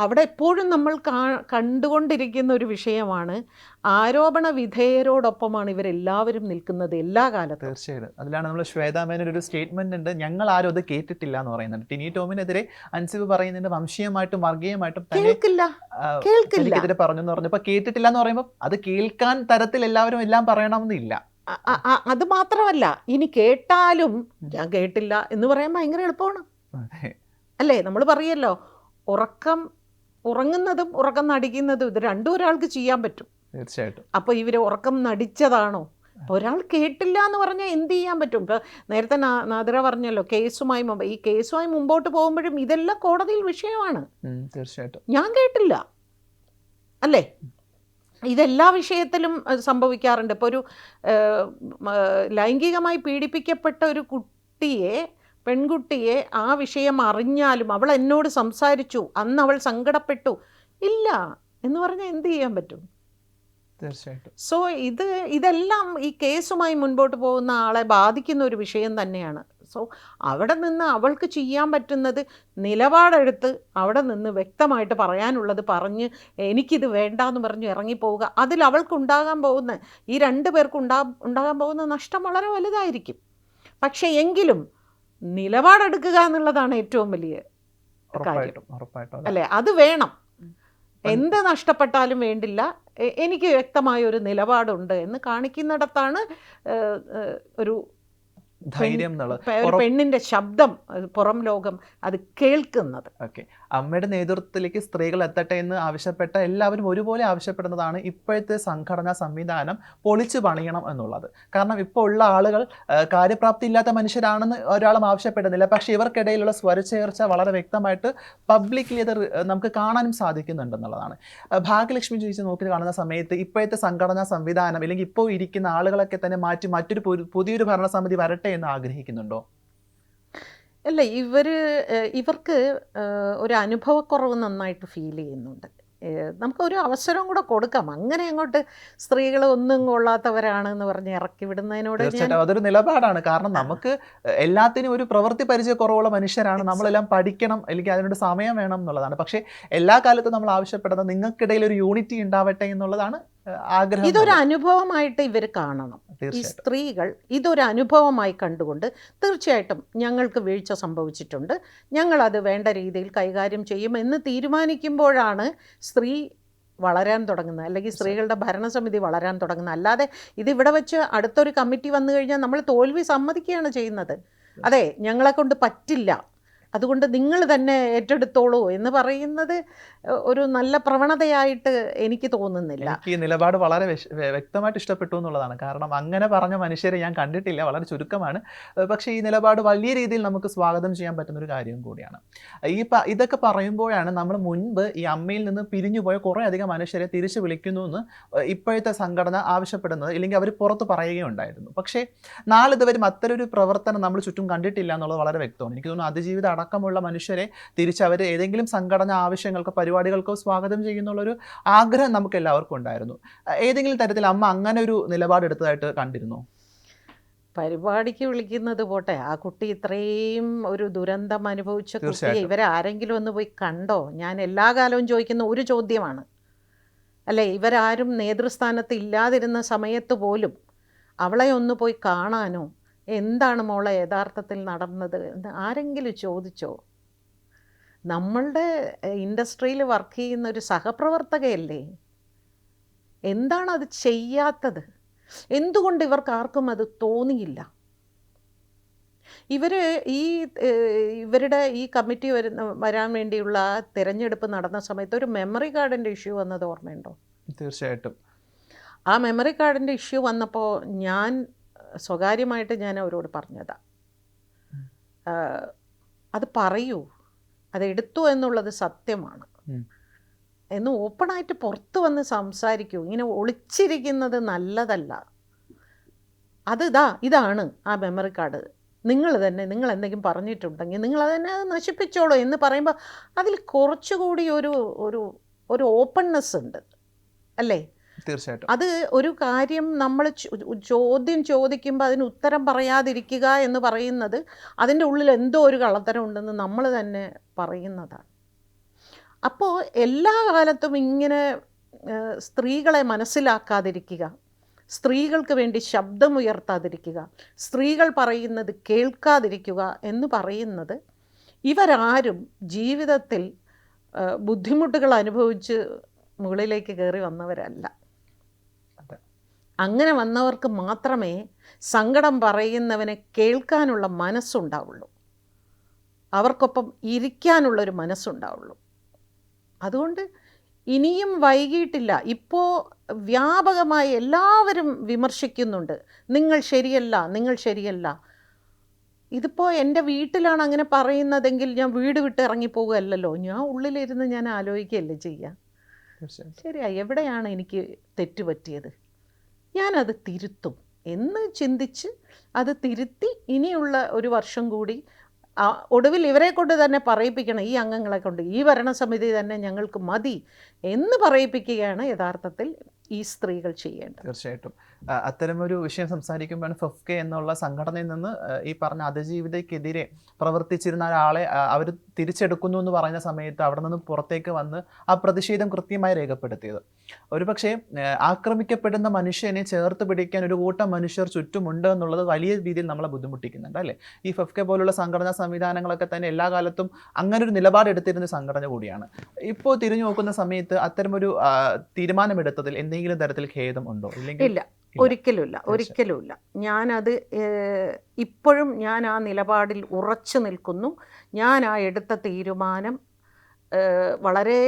അവിടെ എപ്പോഴും നമ്മൾ കണ്ടുകൊണ്ടിരിക്കുന്ന ഒരു വിഷയമാണ്, ആരോപണ വിധേയരോടൊപ്പമാണ് ഇവരെല്ലാവരും നിൽക്കുന്നത് എല്ലാ കാലത്തും. തീർച്ചയായിട്ടും. അതിലാണ് നമ്മൾ ശ്വേതാമേനൊരു ഒരു സ്റ്റേറ്റ്മെന്റ് ഉണ്ട്, ഞങ്ങൾ ആരും അത് കേട്ടിട്ടില്ല എന്ന് പറയുന്നുണ്ട്. ടിനി ടോമിനെതിരെ അൻസിബ് പറയുന്നുണ്ട്, വംശീയമായിട്ടും വർഗീയമായിട്ടും എനിക്കെതിരെ പറഞ്ഞു എന്ന് പറഞ്ഞപ്പോൾ കേട്ടിട്ടില്ല എന്ന് പറയുമ്പോൾ അത് കേൾക്കാൻ തരത്തിൽ എല്ലാവരും എല്ലാം പറയണമെന്നില്ല. അത് മാത്രമല്ല, ഇനി കേട്ടാലും ഞാൻ കേട്ടില്ല എന്ന് പറയാൻ ഭയങ്കര എളുപ്പമാണ് അല്ലേ? നമ്മൾ പറയല്ലോ, ഉറങ്ങുന്നതും ഉറക്കം നടിക്കുന്നതും ഇത് രണ്ടും ഒരാൾക്ക് ചെയ്യാൻ പറ്റും. തീർച്ചയായിട്ടും. അപ്പോൾ ഇവർ ഉറക്കം നടിച്ചതാണോ? ഒരാൾ കേട്ടില്ല എന്ന് പറഞ്ഞാൽ എന്ത് ചെയ്യാൻ പറ്റും? ഇപ്പോൾ നേരത്തെ നാദിറ പറഞ്ഞല്ലോ, ഈ കേസുമായി മുമ്പോട്ട് പോകുമ്പോഴും ഇതെല്ലാം കോടതിയിൽ വിഷയമാണ്. തീർച്ചയായിട്ടും. ഞാൻ കേട്ടില്ല അല്ലേ? ഇതെല്ലാ വിഷയത്തിലും സംഭവിക്കാറുണ്ട്. ഇപ്പോൾ ഒരു ലൈംഗികമായി പീഡിപ്പിക്കപ്പെട്ട ഒരു പെൺകുട്ടിയെ ആ വിഷയം അറിഞ്ഞാലും അവൾ എന്നോട് സംസാരിച്ചു, അന്ന് അവൾ സങ്കടപ്പെട്ടു, ഇല്ല എന്ന് പറഞ്ഞാൽ എന്ത് ചെയ്യാൻ പറ്റും? തീർച്ചയായിട്ടും. സോ ഇതെല്ലാം ഈ കേസുമായി മുൻപോട്ട് പോകുന്ന ആളെ ബാധിക്കുന്ന ഒരു വിഷയം തന്നെയാണ്. സോ അവിടെ നിന്ന് അവൾക്ക് ചെയ്യാൻ പറ്റുന്നത് നിലപാടെടുത്ത് അവിടെ നിന്ന് വ്യക്തമായിട്ട് പറയാനുള്ളത് പറഞ്ഞ് എനിക്കിത് വേണ്ടാന്ന് പറഞ്ഞ് ഇറങ്ങിപ്പോവുക. അതിൽ അവൾക്കുണ്ടാകാൻ പോകുന്ന, ഈ രണ്ടു പേർക്ക് ഉണ്ടാകാൻ പോകുന്ന നഷ്ടം വളരെ വലുതായിരിക്കും. പക്ഷേ എങ്കിലും നിലപാടെടുക്കുക എന്നുള്ളതാണ് ഏറ്റവും വലിയ കാര്യം അല്ലേ? അത് വേണം. എന്ത് നഷ്ടപ്പെട്ടാലും വേണ്ടില്ല, എനിക്ക് വ്യക്തമായൊരു നിലപാടുണ്ട് എന്ന് കാണിക്കുന്നിടത്താണ് ഒരു ധൈര്യം പെണ്ണിന്റെ ശബ്ദം പുറം ലോകം അത് കേൾക്കുന്നത്. ഓക്കെ, അമ്മയുടെ നേതൃത്വത്തിലേക്ക് സ്ത്രീകൾ എത്തട്ടെ എന്ന് ആവശ്യപ്പെട്ട എല്ലാവരും ഒരുപോലെ ആവശ്യപ്പെടുന്നതാണ് ഇപ്പോഴത്തെ സംഘടനാ സംവിധാനം പൊളിച്ചു പണിയണം എന്നുള്ളത്. കാരണം ഇപ്പോൾ ഉള്ള ആളുകൾ കാര്യപ്രാപ്തി ഇല്ലാത്ത മനുഷ്യരാണെന്ന് ഒരാളും ആവശ്യപ്പെടുന്നില്ല, പക്ഷെ ഇവർക്കിടയിലുള്ള സ്വരച്ചേർച്ച വളരെ വ്യക്തമായിട്ട് പബ്ലിക്കലി അത് നമുക്ക് കാണാനും സാധിക്കുന്നുണ്ടെന്നുള്ളതാണ്. ഭാഗ്യലക്ഷ്മി ചേച്ചി നോക്കി കാണുന്ന സമയത്ത് ഇപ്പോഴത്തെ സംഘടനാ സംവിധാനം അല്ലെങ്കിൽ ഇപ്പോൾ ഇരിക്കുന്ന ആളുകളൊക്കെ തന്നെ മാറ്റി മറ്റൊരു പുതിയൊരു ഭരണസമിതി വരട്ടെ എന്ന് ആഗ്രഹിക്കുന്നുണ്ടോ? അല്ല, ഇവർക്ക് ഒരു അനുഭവക്കുറവ് നന്നായിട്ട് ഫീൽ ചെയ്യുന്നുണ്ട്. നമുക്കൊരു അവസരം കൂടെ കൊടുക്കാം. അങ്ങനെ അങ്ങോട്ട് സ്ത്രീകൾ ഒന്നും കൊള്ളാത്തവരാണെന്ന് പറഞ്ഞ് ഇറക്കി വിടുന്നതിനോട് അതൊരു നിലപാടാണ്. കാരണം നമുക്ക് എല്ലാത്തിനും ഒരു പ്രവൃത്തി പരിചയക്കുറവുള്ള മനുഷ്യരാണ്, നമ്മളെല്ലാം പഠിക്കണം, അല്ലെങ്കിൽ അതിനോട് സമയം വേണം എന്നുള്ളതാണ്. പക്ഷേ എല്ലാ കാലത്തും നമ്മൾ ആവശ്യപ്പെടുന്നത് നിങ്ങൾക്കിടയിൽ ഒരു യൂണിറ്റി ഉണ്ടാവട്ടെ എന്നുള്ളതാണ് ആഗ്രഹം. ഇതൊരു അനുഭവമായിട്ട് ഇവർ കാണണം. ഈ സ്ത്രീകൾ ഇതൊരു അനുഭവമായി കണ്ടുകൊണ്ട് തീർച്ചയായിട്ടും ഞങ്ങൾക്ക് വീഴ്ച സംഭവിച്ചിട്ടുണ്ട്, ഞങ്ങളത് വേണ്ട രീതിയിൽ കൈകാര്യം ചെയ്യുമെന്ന് തീരുമാനിക്കുമ്പോഴാണ് സ്ത്രീ വളരാൻ തുടങ്ങുന്നത്, അല്ലെങ്കിൽ സ്ത്രീകളുടെ ഭരണസമിതി വളരാൻ തുടങ്ങുന്നത്. അല്ലാതെ ഇതിവിടെ വെച്ച് അടുത്തൊരു കമ്മിറ്റി വന്നു കഴിഞ്ഞാൽ നമ്മൾ തോൽവി സമ്മതിക്കുകയാണ് ചെയ്യുന്നത്. അതെ, ഞങ്ങളെ കൊണ്ട് പറ്റില്ല, അതുകൊണ്ട് നിങ്ങൾ തന്നെ ഏറ്റെടുത്തോളൂ എന്ന് പറയുന്നത് ഒരു നല്ല പ്രവണതയായിട്ട് എനിക്ക് തോന്നുന്നില്ല. ഈ നിലപാട് വളരെ വ്യക്തമായിട്ട് ഇഷ്ടപ്പെട്ടു എന്നുള്ളതാണ്. കാരണം അങ്ങനെ പറഞ്ഞ മനുഷ്യരെ ഞാൻ കണ്ടിട്ടില്ല, വളരെ ചുരുക്കമാണ്. പക്ഷേ ഈ നിലപാട് വലിയ രീതിയിൽ നമുക്ക് സ്വാഗതം ചെയ്യാൻ പറ്റുന്ന ഒരു കാര്യം കൂടിയാണ്. ഇതൊക്കെ പറയുമ്പോഴാണ് നമ്മൾ മുൻപ് ഈ അമ്മയിൽ നിന്ന് പിരിഞ്ഞുപോയ കുറേ അധികം മനുഷ്യരെ തിരിച്ചു വിളിക്കുന്നു എന്ന് ഇപ്പോഴത്തെ സംഘടന ആവശ്യപ്പെടുന്നത്, ഇല്ലെങ്കിൽ അവർ പുറത്ത് പറയുകയുണ്ടായിരുന്നു. പക്ഷേ നാളിതുവരും അത്തരൊരു പ്രവർത്തനം നമ്മൾ ചുറ്റും കണ്ടിട്ടില്ല എന്നുള്ളത് വളരെ വ്യക്തമാണ്. എനിക്ക് തോന്നുന്നു അതിജീവിത അടക്കമുള്ള മനുഷ്യരെ തിരിച്ച് അവർ ഏതെങ്കിലും സംഘടന ആവശ്യങ്ങൾക്കോ പരിപാടികൾക്കോ സ്വാഗതം ചെയ്യുന്നുള്ളൊരു ആഗ്രഹം നമുക്ക് എല്ലാവർക്കും ഉണ്ടായിരുന്നു. ഏതെങ്കിലും തരത്തിൽ അമ്മ അങ്ങനെ ഒരു നിലപാടെടുത്തതായിട്ട് കണ്ടിരുന്നോ? പരിപാടിക്ക് വിളിക്കുന്നത് പോട്ടെ, ആ കുട്ടി ഇത്രയും ഒരു ദുരന്തം അനുഭവിച്ച കുട്ടിയെ ഇവരാരെങ്കിലും ഒന്ന് പോയി കണ്ടോ? ഞാൻ എല്ലാ കാലവും ചോദിക്കുന്ന ഒരു ചോദ്യമാണ് അല്ലേ. ഇവരാരും നേതൃസ്ഥാനത്ത് ഇല്ലാതിരുന്ന സമയത്ത് പോലും അവളെ ഒന്ന് പോയി കാണാനോ, എന്താണ് മോളെ യഥാർത്ഥത്തിൽ നടന്നത് എന്ന് ആരെങ്കിലും ചോദിച്ചോ? നമ്മളുടെ ഇൻഡസ്ട്രിയിൽ വർക്ക് ചെയ്യുന്ന ഒരു സഹപ്രവർത്തകയല്ലേ, എന്താണ് അത് ചെയ്യാത്തത്? എന്തുകൊണ്ട് ഇവർക്ക് ആർക്കും അത് തോന്നിയില്ല? ഇവരുടെ ഈ കമ്മിറ്റി വരാൻ വേണ്ടിയുള്ള തിരഞ്ഞെടുപ്പ് നടന്ന സമയത്ത് ഒരു മെമ്മറി കാർഡിൻ്റെ ഇഷ്യൂ വന്നത് ഓർമ്മയുണ്ടോ? തീർച്ചയായിട്ടും. ആ മെമ്മറി കാർഡിൻ്റെ ഇഷ്യൂ വന്നപ്പോൾ ഞാൻ സ്വകാര്യമായിട്ട് ഞാൻ അവരോട് പറഞ്ഞതാണ്, അത് പറയൂ, അത് എടുത്തു എന്നുള്ളത് സത്യമാണ് എന്ന് ഓപ്പണായിട്ട് പുറത്ത് വന്ന് സംസാരിക്കൂ. ഇങ്ങനെ ഒളിച്ചിരിക്കുന്നത് നല്ലതല്ല. ഇതാണ് ആ മെമ്മറി കാർഡ്, നിങ്ങൾ എന്തെങ്കിലും പറഞ്ഞിട്ടുണ്ടെങ്കിൽ നിങ്ങൾ തന്നെ അത് നശിപ്പിച്ചോളൂ എന്ന് പറയുമ്പോൾ അതിൽ കുറച്ചുകൂടി ഒരു ഓപ്പൺനെസ് ഉണ്ട് അല്ലേ? തീർച്ചയായിട്ടും. അത് ഒരു കാര്യം നമ്മൾ ചോദ്യം ചോദിക്കുമ്പോൾ അതിന് ഉത്തരം പറയാതിരിക്കുക എന്ന് പറയുന്നത് അതിൻ്റെ ഉള്ളിൽ എന്തോ ഒരു കള്ളത്തരം ഉണ്ടെന്ന് നമ്മൾ തന്നെ പറയുന്നതാണ്. അപ്പോൾ എല്ലാ കാലത്തും ഇങ്ങനെ സ്ത്രീകളെ മനസ്സിലാക്കാതിരിക്കുക, സ്ത്രീകൾക്ക് വേണ്ടി ശബ്ദമുയർത്താതിരിക്കുക, സ്ത്രീകൾ പറയുന്നത് കേൾക്കാതിരിക്കുക എന്ന് പറയുന്നത് ഇവരാരും ജീവിതത്തിൽ ബുദ്ധിമുട്ടുകൾ അനുഭവിച്ച് മുകളിലേക്ക് കയറി വന്നവരല്ല. അങ്ങനെ വന്നവർക്ക് മാത്രമേ സങ്കടം പറയുന്നവനെ കേൾക്കാനുള്ള മനസ്സുണ്ടാവുള്ളൂ, അവർക്കൊപ്പം ഇരിക്കാനുള്ളൊരു മനസ്സുണ്ടാവുള്ളൂ. അതുകൊണ്ട് ഇനിയും വൈകിട്ടില്ല. ഇപ്പോൾ വ്യാപകമായി എല്ലാവരും വിമർശിക്കുന്നുണ്ട്, നിങ്ങൾ ശരിയല്ല. ഇതിപ്പോൾ എൻ്റെ വീട്ടിലാണ് അങ്ങനെ പറയുന്നതെങ്കിൽ ഞാൻ വീട് വിട്ട് ഇറങ്ങിപ്പോകുകയല്ലോ, ഞാൻ ഉള്ളിലിരുന്ന് ഞാൻ ആലോചിക്കുകയല്ലേ ചെയ്യുക, ശരിയാ എവിടെയാണ് എനിക്ക് തെറ്റുപറ്റിയത്, ഞാനത് തിരുത്തും എന്ന് ചിന്തിച്ച് അത് തിരുത്തി ഇനിയുള്ള ഒരു വർഷം കൂടി ഒടുവിൽ ഇവരെ കൊണ്ട് തന്നെ പറയിപ്പിക്കണം, ഈ അംഗങ്ങളെ കൊണ്ട്, ഈ ഭരണസമിതി തന്നെ ഞങ്ങൾക്ക് മതി എന്ന് പറയിപ്പിക്കുകയാണ് യഥാർത്ഥത്തിൽ ഈ സ്ത്രീകൾ ചെയ്യേണ്ടത്. തീർച്ചയായിട്ടും. അത്തരമൊരു വിഷയം സംസാരിക്കുമ്പോഴാണ് ഫെഫ്കെ എന്നുള്ള സംഘടനയിൽ നിന്ന് ഈ പറഞ്ഞ അതിജീവിതയ്ക്കെതിരെ പ്രവർത്തിച്ചിരുന്ന ഒരാളെ അവർ തിരിച്ചെടുക്കുന്നു എന്ന് പറഞ്ഞ സമയത്ത് അവിടെ നിന്ന് പുറത്തേക്ക് വന്ന് ആ പ്രതിഷേധം കൃത്യമായി രേഖപ്പെടുത്തിയത്. ഒരുപക്ഷെ ആക്രമിക്കപ്പെടുന്ന മനുഷ്യനെ ചേർത്ത് പിടിക്കാൻ ഒരു കൂട്ടം മനുഷ്യർ ചുറ്റുമുണ്ട് എന്നുള്ളത് വലിയ രീതിയിൽ നമ്മളെ ബുദ്ധിമുട്ടിക്കുന്നുണ്ട് അല്ലേ? ഈ ഫെഫ്കെ പോലുള്ള സംഘടനാ സംവിധാനങ്ങളൊക്കെ തന്നെ എല്ലാ കാലത്തും അങ്ങനെ ഒരു നിലപാടെടുത്തിരുന്ന സംഘടന കൂടിയാണ്. ഇപ്പോൾ തിരിഞ്ഞു നോക്കുന്ന സമയത്ത് അത്തരമൊരു തീരുമാനമെടുത്തതിൽ എന്തെങ്കിലും തരത്തിൽ ഖേദം ഉണ്ടോ? ഇല്ല, ഒരിക്കലുമില്ല. ഞാനത് ഇപ്പോഴും ഞാൻ ആ നിലപാടിൽ ഉറച്ചു നിൽക്കുന്നു. ഞാൻ ആ എടുത്ത തീരുമാനം വളരെ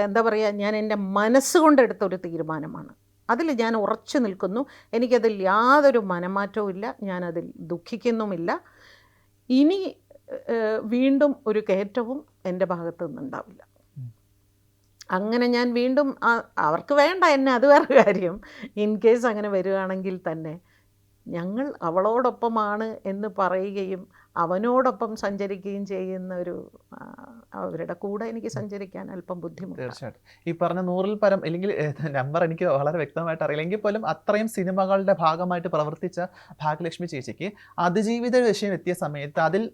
എന്താ പറയുക, ഞാൻ എൻ്റെ മനസ്സുകൊണ്ട് എടുത്തൊരു തീരുമാനമാണ്. അതിൽ ഞാൻ ഉറച്ചു നിൽക്കുന്നു. എനിക്കതിൽ യാതൊരു മനമാറ്റവും ഇല്ല, ഞാനതിൽ ദുഃഖിക്കുന്നുമില്ല. ഇനി വീണ്ടും ഒരു കയറ്റവും എൻ്റെ ഭാഗത്തു നിന്നുണ്ടാവില്ല. അങ്ങനെ ഞാൻ വീണ്ടും അവർക്ക് വേണ്ട എന്നെ, അത് വേറെ കാര്യം. ഇൻ കേസ് അങ്ങനെ വരികയാണെങ്കിൽ തന്നെ ഞങ്ങൾ അവളോടൊപ്പമാണ് എന്ന് പറയുകയും അവനോടൊപ്പം സഞ്ചരിക്കുകയും ചെയ്യുന്ന അവരുടെ കൂടെ എനിക്ക് സഞ്ചരിക്കാൻ അല്പം ബുദ്ധിമുട്ട്. തീർച്ചയായിട്ടും. ഈ പറഞ്ഞ 100-ൽ പരം, അല്ലെങ്കിൽ നമ്പർ എനിക്ക് വളരെ വ്യക്തമായിട്ട് അറിയില്ല, എങ്കിൽ പോലും അത്രയും സിനിമകളുടെ ഭാഗമായിട്ട് പ്രവർത്തിച്ച ഭാഗ്യലക്ഷ്മി ചേച്ചിക്ക് അതിജീവിത വിഷയം എത്തിയ സമയത്ത് അതിൽ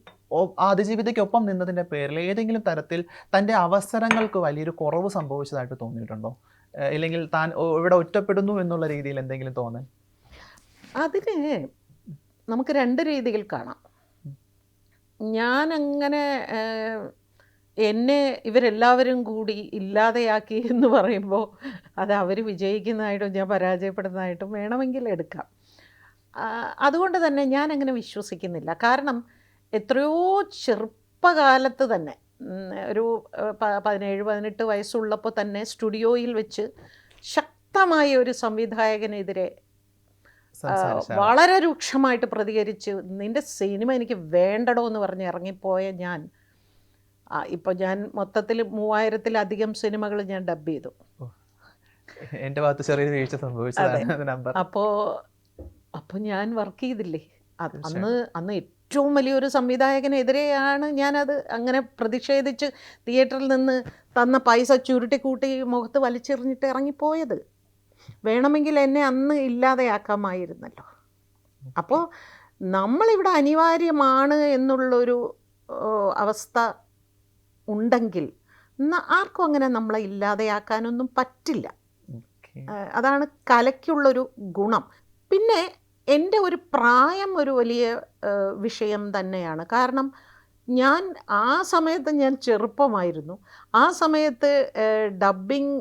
അതിജീവിതയ്ക്കൊപ്പം നിന്നതിൻ്റെ പേരിൽ ഏതെങ്കിലും തരത്തിൽ തൻ്റെ അവസരങ്ങൾക്ക് വലിയൊരു കുറവ് സംഭവിച്ചതായിട്ട് തോന്നിയിട്ടുണ്ടോ? ഇല്ലെങ്കിൽ താൻ ഇവിടെ ഒറ്റപ്പെടുന്നു എന്നുള്ള രീതിയിൽ എന്തെങ്കിലും തോന്നാൻ? അതിന് നമുക്ക് രണ്ട് രീതിയിൽ കാണാം. ഞാനങ്ങനെ എന്നെ ഇവരെല്ലാവരും കൂടി ഇല്ലാതെയാക്കി എന്ന് പറയുമ്പോൾ അത് അവർ വിജയിക്കുന്നതായിട്ടും ഞാൻ പരാജയപ്പെടുന്നതായിട്ടും വേണമെങ്കിൽ എടുക്കാം. അതുകൊണ്ട് തന്നെ ഞാനങ്ങനെ വിശ്വസിക്കുന്നില്ല. കാരണം എത്രയോ ചെറുപ്പകാലത്ത് തന്നെ ഒരു 17-18 വയസ്സുള്ളപ്പോൾ തന്നെ സ്റ്റുഡിയോയിൽ വെച്ച് ശക്തമായ ഒരു സംവിധായകനെതിരെ വളരെ രൂക്ഷമായിട്ട് പ്രതികരിച്ച് നിൻ്റെ സിനിമ എനിക്ക് വേണ്ടടോ എന്ന് പറഞ്ഞ് ഇറങ്ങിപ്പോയ ഞാൻ ഞാൻ മൊത്തത്തിൽ 3000-ലധികം സിനിമകൾ ഞാൻ ഡബ് ചെയ്തു. എൻ്റെ ഭാഗത്ത് ചെറിയൊരു വീഴ്ച സംഭവിച്ചതാണ്. അപ്പോൾ ഞാൻ വർക്ക് ചെയ്തില്ലേ? അന്ന് ഏറ്റവും വലിയൊരു സംവിധായകനെതിരെയാണ് ഞാനത് അങ്ങനെ പ്രതിഷേധിച്ച് തിയേറ്ററിൽ നിന്ന് തന്ന പൈസ ചുരുട്ടിക്കൂട്ടി മുഖത്ത് വലിച്ചെറിഞ്ഞിട്ട് ഇറങ്ങിപ്പോയത്. വേണമെങ്കിൽ എന്നെ അന്ന് ഇല്ലാതെയാക്കാമായിരുന്നല്ലോ. അപ്പോൾ നമ്മളിവിടെ അനിവാര്യമാണ് എന്നുള്ളൊരു അവസ്ഥ ഉണ്ടെങ്കിൽ ആർക്കും അങ്ങനെ നമ്മളെ ഇല്ലാതെയാക്കാനൊന്നും പറ്റില്ല. അതാണ് കലയ്ക്കുള്ളൊരു ഗുണം. പിന്നെ എൻ്റെ ഒരു പ്രായം ഒരു വലിയ വിഷയം തന്നെയാണ്. കാരണം ഞാൻ ആ സമയത്ത് ഞാൻ ചെറുപ്പമായിരുന്നു. ആ സമയത്ത് ഡബ്ബിങ്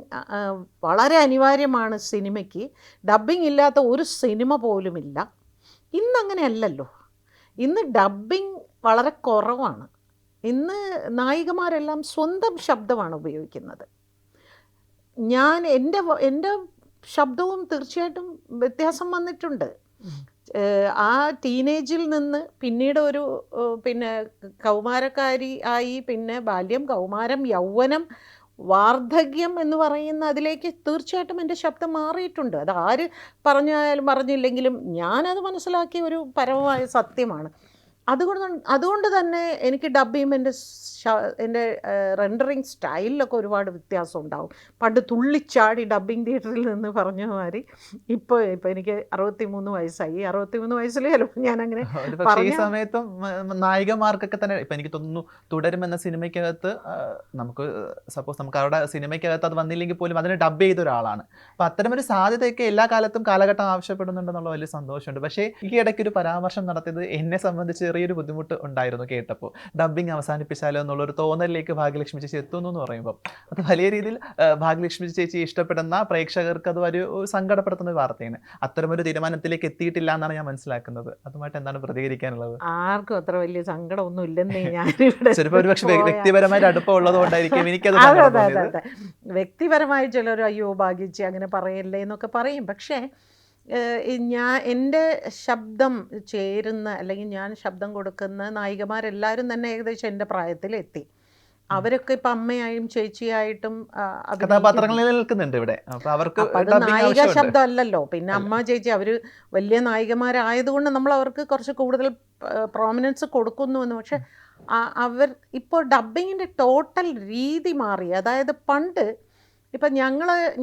വളരെ അനിവാര്യമാണ് സിനിമയ്ക്ക്. ഡബ്ബിങ് ഇല്ലാത്ത ഒരു സിനിമ പോലുമില്ല. ഇന്നങ്ങനെയല്ലല്ലോ. ഇന്ന് ഡബ്ബിങ് വളരെ കുറവാണ്. ഇന്ന് നായികമാരെല്ലാം സ്വന്തം ശബ്ദമാണ് ഉപയോഗിക്കുന്നത്. എൻ്റെ ശബ്ദവും തീർച്ചയായിട്ടും വ്യത്യാസം വന്നിട്ടുണ്ട്. ആ ടീനേജിൽ നിന്ന് പിന്നീട് ഒരു പിന്നെ കൗമാരക്കാരി ആയി, പിന്നെ ബാല്യം, കൗമാരം, യൗവനം, വാർദ്ധക്യം എന്ന് പറയുന്ന അതിലേക്ക് തീർച്ചയായിട്ടും എൻ്റെ ശബ്ദം മാറിയിട്ടുണ്ട്. അത് ആര് പറഞ്ഞാലും പറഞ്ഞില്ലെങ്കിലും ഞാനത് മനസ്സിലാക്കിയ ഒരു പരമമായ സത്യമാണ്. അതുകൊണ്ട് തന്നെ എനിക്ക് ഡബ് ചെയ്യുമ്പോൾ എൻ്റെ റെൻഡറിങ് സ്റ്റൈലിലൊക്കെ ഒരുപാട് വ്യത്യാസം ഉണ്ടാവും. പണ്ട് തുള്ളിച്ചാടി ഡബ്ബിങ് തിയേറ്ററിൽ നിന്ന് പറഞ്ഞ മാതിരി ഇപ്പോൾ എനിക്ക് 63 വയസ്സായി. 63 വയസ്സിൽ ചിലപ്പോൾ ഞാനങ്ങനെ ഈ സമയത്തും നായികമാർക്കൊക്കെ തന്നെ ഇപ്പം എനിക്ക് തോന്നുന്നു തുടരും എന്ന സിനിമയ്ക്കകത്ത് നമുക്ക് സപ്പോസ് നമുക്ക് അവിടെ സിനിമയ്ക്കകത്ത് അത് വന്നില്ലെങ്കിൽ പോലും അതിനെ ഡബ് ചെയ്ത ഒരാളാണ്. അപ്പം അത്തരമൊരു സാധ്യതയൊക്കെ എല്ലാ കാലത്തും കാലഘട്ടം ആവശ്യപ്പെടുന്നുണ്ടെന്നുള്ള വലിയ സന്തോഷമുണ്ട്. പക്ഷേ ഈ ഇടയ്ക്ക് ഒരു പരാമർശം നടത്തിയത് എന്നെ സംബന്ധിച്ച് ചെറിയൊരു ബുദ്ധിമുട്ട് ഉണ്ടായിരുന്നു കേട്ടപ്പോൾ. ഡബ്ബിങ് അവസാനിപ്പിച്ചാലോ എന്നുള്ളൊരു തോന്നലിലേക്ക് ഭാഗ്യലക്ഷ്മി ചേച്ചി എത്തുന്നു എന്ന് പറയുമ്പോൾ അത് വലിയ രീതിയിൽ ഭാഗ്യലക്ഷ്മി ചേച്ചി ഇഷ്ടപ്പെടുന്ന പ്രേക്ഷകർക്ക് അത് ഒരു സങ്കടപ്പെടുത്തുന്ന ഒരു വാർത്തയാണ്. അത്തരമൊരു തീരുമാനത്തിലേക്ക് എത്തിയിട്ടില്ല എന്നാണ് ഞാൻ മനസ്സിലാക്കുന്നത്. അതുമായിട്ട് എന്താണ് പ്രതികരിക്കാനുള്ളത്? ആർക്കും അത്ര വലിയ സങ്കടമൊന്നും ഇല്ലെന്നേ ഞാൻ ചിലപ്പോൾ ഒരുപക്ഷെ വ്യക്തിപരമായിട്ട് അടുപ്പം ഉള്ളതുകൊണ്ടായിരിക്കും എനിക്കത് വ്യക്തിപരമായി ചിലർ അയ്യോ ഭാഗ്യച്ചി അങ്ങനെ പറയല്ലേ എന്നൊക്കെ പറയും. പക്ഷേ എൻ്റെ ശബ്ദം ചേരുന്ന അല്ലെങ്കിൽ ഞാൻ ശബ്ദം കൊടുക്കുന്ന നായികമാരെല്ലാവരും തന്നെ ഏകദേശം എൻ്റെ പ്രായത്തിലെത്തി. അവരൊക്കെ ഇപ്പം അമ്മയായും ചേച്ചിയായിട്ടും കഥാപാത്രങ്ങളിൽ നിൽക്കുന്നുണ്ട് ഇവിടെ. അത് നായിക ശബ്ദം അല്ലല്ലോ. പിന്നെ അമ്മ ചേച്ചി അവർ വലിയ നായികമാരായതുകൊണ്ട് നമ്മൾ അവർക്ക് കുറച്ച് കൂടുതൽ പ്രോമിനൻസ് കൊടുക്കുന്നു എന്ന്. പക്ഷെ അവർ ഇപ്പോൾ ഡബ്ബിങ്ങിൻ്റെ ടോട്ടൽ രീതി മാറി. അതായത് പണ്ട് ഇപ്പം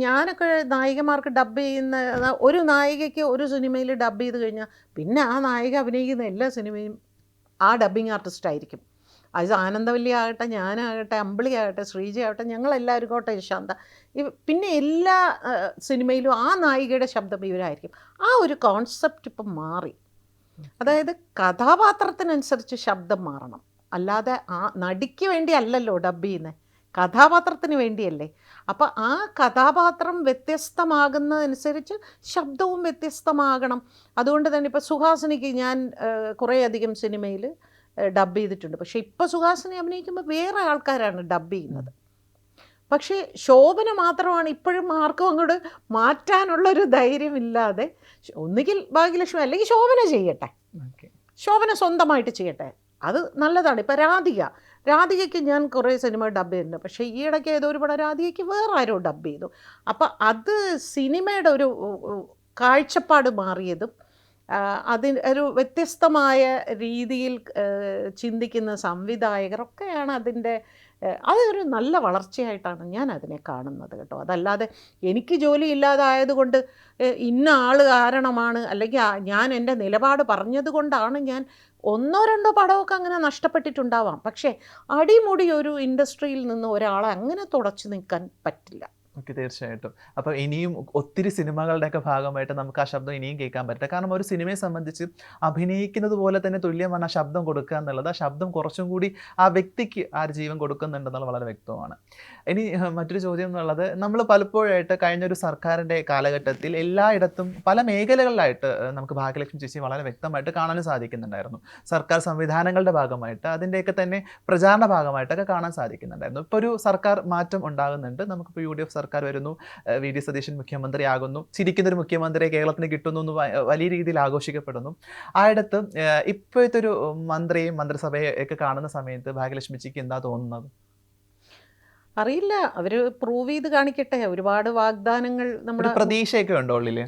ഞാനൊക്കെ നായികമാർക്ക് ഡബ്ബ് ചെയ്യുന്ന ഒരു നായികയ്ക്ക് ഒരു സിനിമയിൽ ഡബ്ബ് ചെയ്ത് കഴിഞ്ഞാൽ പിന്നെ ആ നായിക അഭിനയിക്കുന്ന എല്ലാ സിനിമയും ആ ഡബ്ബിങ് ആർട്ടിസ്റ്റ് ആയിരിക്കും. അത് ആനന്ദവല്ലി ആകട്ടെ, ഞാനാകട്ടെ, അമ്പിളി ആകട്ടെ, ശ്രീജ ആകട്ടെ, ഞങ്ങളെല്ലാവരും കോട്ടെ ശാന്ത, പിന്നെ എല്ലാ സിനിമയിലും ആ നായികയുടെ ശബ്ദം ഇവരായിരിക്കും. ആ ഒരു കോൺസെപ്റ്റ് ഇപ്പം മാറി. അതായത് കഥാപാത്രത്തിനനുസരിച്ച് ശബ്ദം മാറണം. അല്ലാതെ ആ നടിക്ക് വേണ്ടി അല്ലല്ലോ ഡബ്ബ് ചെയ്യുന്നത്, കഥാപാത്രത്തിന് വേണ്ടിയല്ലേ. അപ്പോൾ ആ കഥാപാത്രം വ്യത്യസ്തമാകുന്നതനുസരിച്ച് ശബ്ദവും വ്യത്യസ്തമാകണം. അതുകൊണ്ട് തന്നെ ഇപ്പോൾ സുഹാസിനിക്ക് ഞാൻ കുറേയധികം സിനിമയിൽ ഡബ്ബ് ചെയ്തിട്ടുണ്ട്. പക്ഷേ ഇപ്പോൾ സുഹാസിനി അഭിനയിക്കുമ്പോൾ വേറെ ആൾക്കാരാണ് ഡബ്ബ് ചെയ്യുന്നത്. പക്ഷേ ശോഭന മാത്രമാണ് ഇപ്പോഴും ആർക്കും അങ്ങോട്ട് മാറ്റാനുള്ളൊരു ധൈര്യമില്ലാതെ, ഒന്നുകിൽ ഭാഗ്യലക്ഷ്മി അല്ലെങ്കിൽ ശോഭന ചെയ്യട്ടെ, ശോഭന സ്വന്തമായിട്ട് ചെയ്യട്ടെ, അത് നല്ലതാണ്. ഇപ്പം രാധികയ്ക്ക് ഞാൻ കുറേ സിനിമ ഡബ്ബ് ചെയ്തിട്ടുണ്ട്. പക്ഷേ ഈ ഇടയ്ക്ക് ഏതോ ഒരു പടം രാധികയ്ക്ക് വേറെ ആരോ ഡബ്ബ് ചെയ്തു. അപ്പം അത് സിനിമയുടെ ഒരു കാഴ്ചപ്പാട് മാറിയതും ഒരു വ്യത്യസ്തമായ രീതിയിൽ ചിന്തിക്കുന്ന സംവിധായകരൊക്കെയാണ് അതൊരു നല്ല വളർച്ചയായിട്ടാണ് ഞാൻ അതിനെ കാണുന്നത് കേട്ടോ. അതല്ലാതെ എനിക്ക് ജോലി ഇല്ലാതായതുകൊണ്ട് ഇന്ന ആൾ കാരണമാണ്, അല്ലെങ്കിൽ ഞാൻ എൻ്റെ നിലപാട് പറഞ്ഞത് കൊണ്ടാണ് ഞാൻ 1-2 പടമൊക്കെ അങ്ങനെ നഷ്ടപ്പെട്ടിട്ടുണ്ടാവാം. പക്ഷേ അടിമുടി ഒരു ഇൻഡസ്ട്രിയിൽ നിന്ന് ഒരാളെ അങ്ങനെ തുടച്ചു നിൽക്കാൻ പറ്റില്ല. ഓക്കെ, തീർച്ചയായിട്ടും. അപ്പോൾ ഇനിയും ഒത്തിരി സിനിമകളുടെയൊക്കെ ഭാഗമായിട്ട് നമുക്ക് ആ ശബ്ദം ഇനിയും കേൾക്കാൻ പറ്റില്ല. കാരണം ഒരു സിനിമയെ സംബന്ധിച്ച് അഭിനയിക്കുന്നത് പോലെ തന്നെ തുല്യമാണ് ആ ശബ്ദം കൊടുക്കുക എന്നുള്ളത്. ആ ശബ്ദം കുറച്ചും കൂടി ആ വ്യക്തിക്ക് ആ ഒരു ജീവൻ കൊടുക്കുന്നുണ്ടെന്നുള്ളത് വളരെ വ്യക്തമാണ്. ഇനി മറ്റൊരു ചോദ്യം എന്നുള്ളത്, നമ്മൾ പലപ്പോഴായിട്ട് കഴിഞ്ഞൊരു സർക്കാരിൻ്റെ കാലഘട്ടത്തിൽ എല്ലായിടത്തും പല മേഖലകളിലായിട്ട് നമുക്ക് ഭാഗ്യലക്ഷ്മി ചേച്ചി വളരെ വ്യക്തമായിട്ട് കാണാനും സാധിക്കുന്നുണ്ടായിരുന്നു. സർക്കാർ സംവിധാനങ്ങളുടെ ഭാഗമായിട്ട്, അതിൻ്റെയൊക്കെ തന്നെ പ്രചാരണ ഭാഗമായിട്ടൊക്കെ കാണാൻ സാധിക്കുന്നുണ്ടായിരുന്നു. ഇപ്പോൾ ഒരു സർക്കാർ മാറ്റം ഉണ്ടാകുന്നുണ്ട്. നമുക്കിപ്പോൾ UDF സർക്കാർ വരുന്നു, VD സതീശൻ മുഖ്യമന്ത്രിയാകുന്നു, ചിരിക്കുന്നൊരു മുഖ്യമന്ത്രിയെ കേരളത്തിന് കിട്ടുന്നു എന്ന് വലിയ രീതിയിൽ ആഘോഷിക്കപ്പെടുന്നു. ആയിടത്ത് ഇപ്പോഴത്തെ ഒരു മന്ത്രിയെയും മന്ത്രിസഭയെ ഒക്കെ കാണുന്ന സമയത്ത് ഭാഗ്യലക്ഷ്മിക്ക് എന്താ തോന്നുന്നത്? അറിയില്ല, അവർ പ്രൂവ് ചെയ്ത് കാണിക്കട്ടെ. ഒരുപാട് വാഗ്ദാനങ്ങൾ നമ്മുടെ പ്രതീക്ഷയൊക്കെ ഉണ്ടോ ഉള്ളിൽ?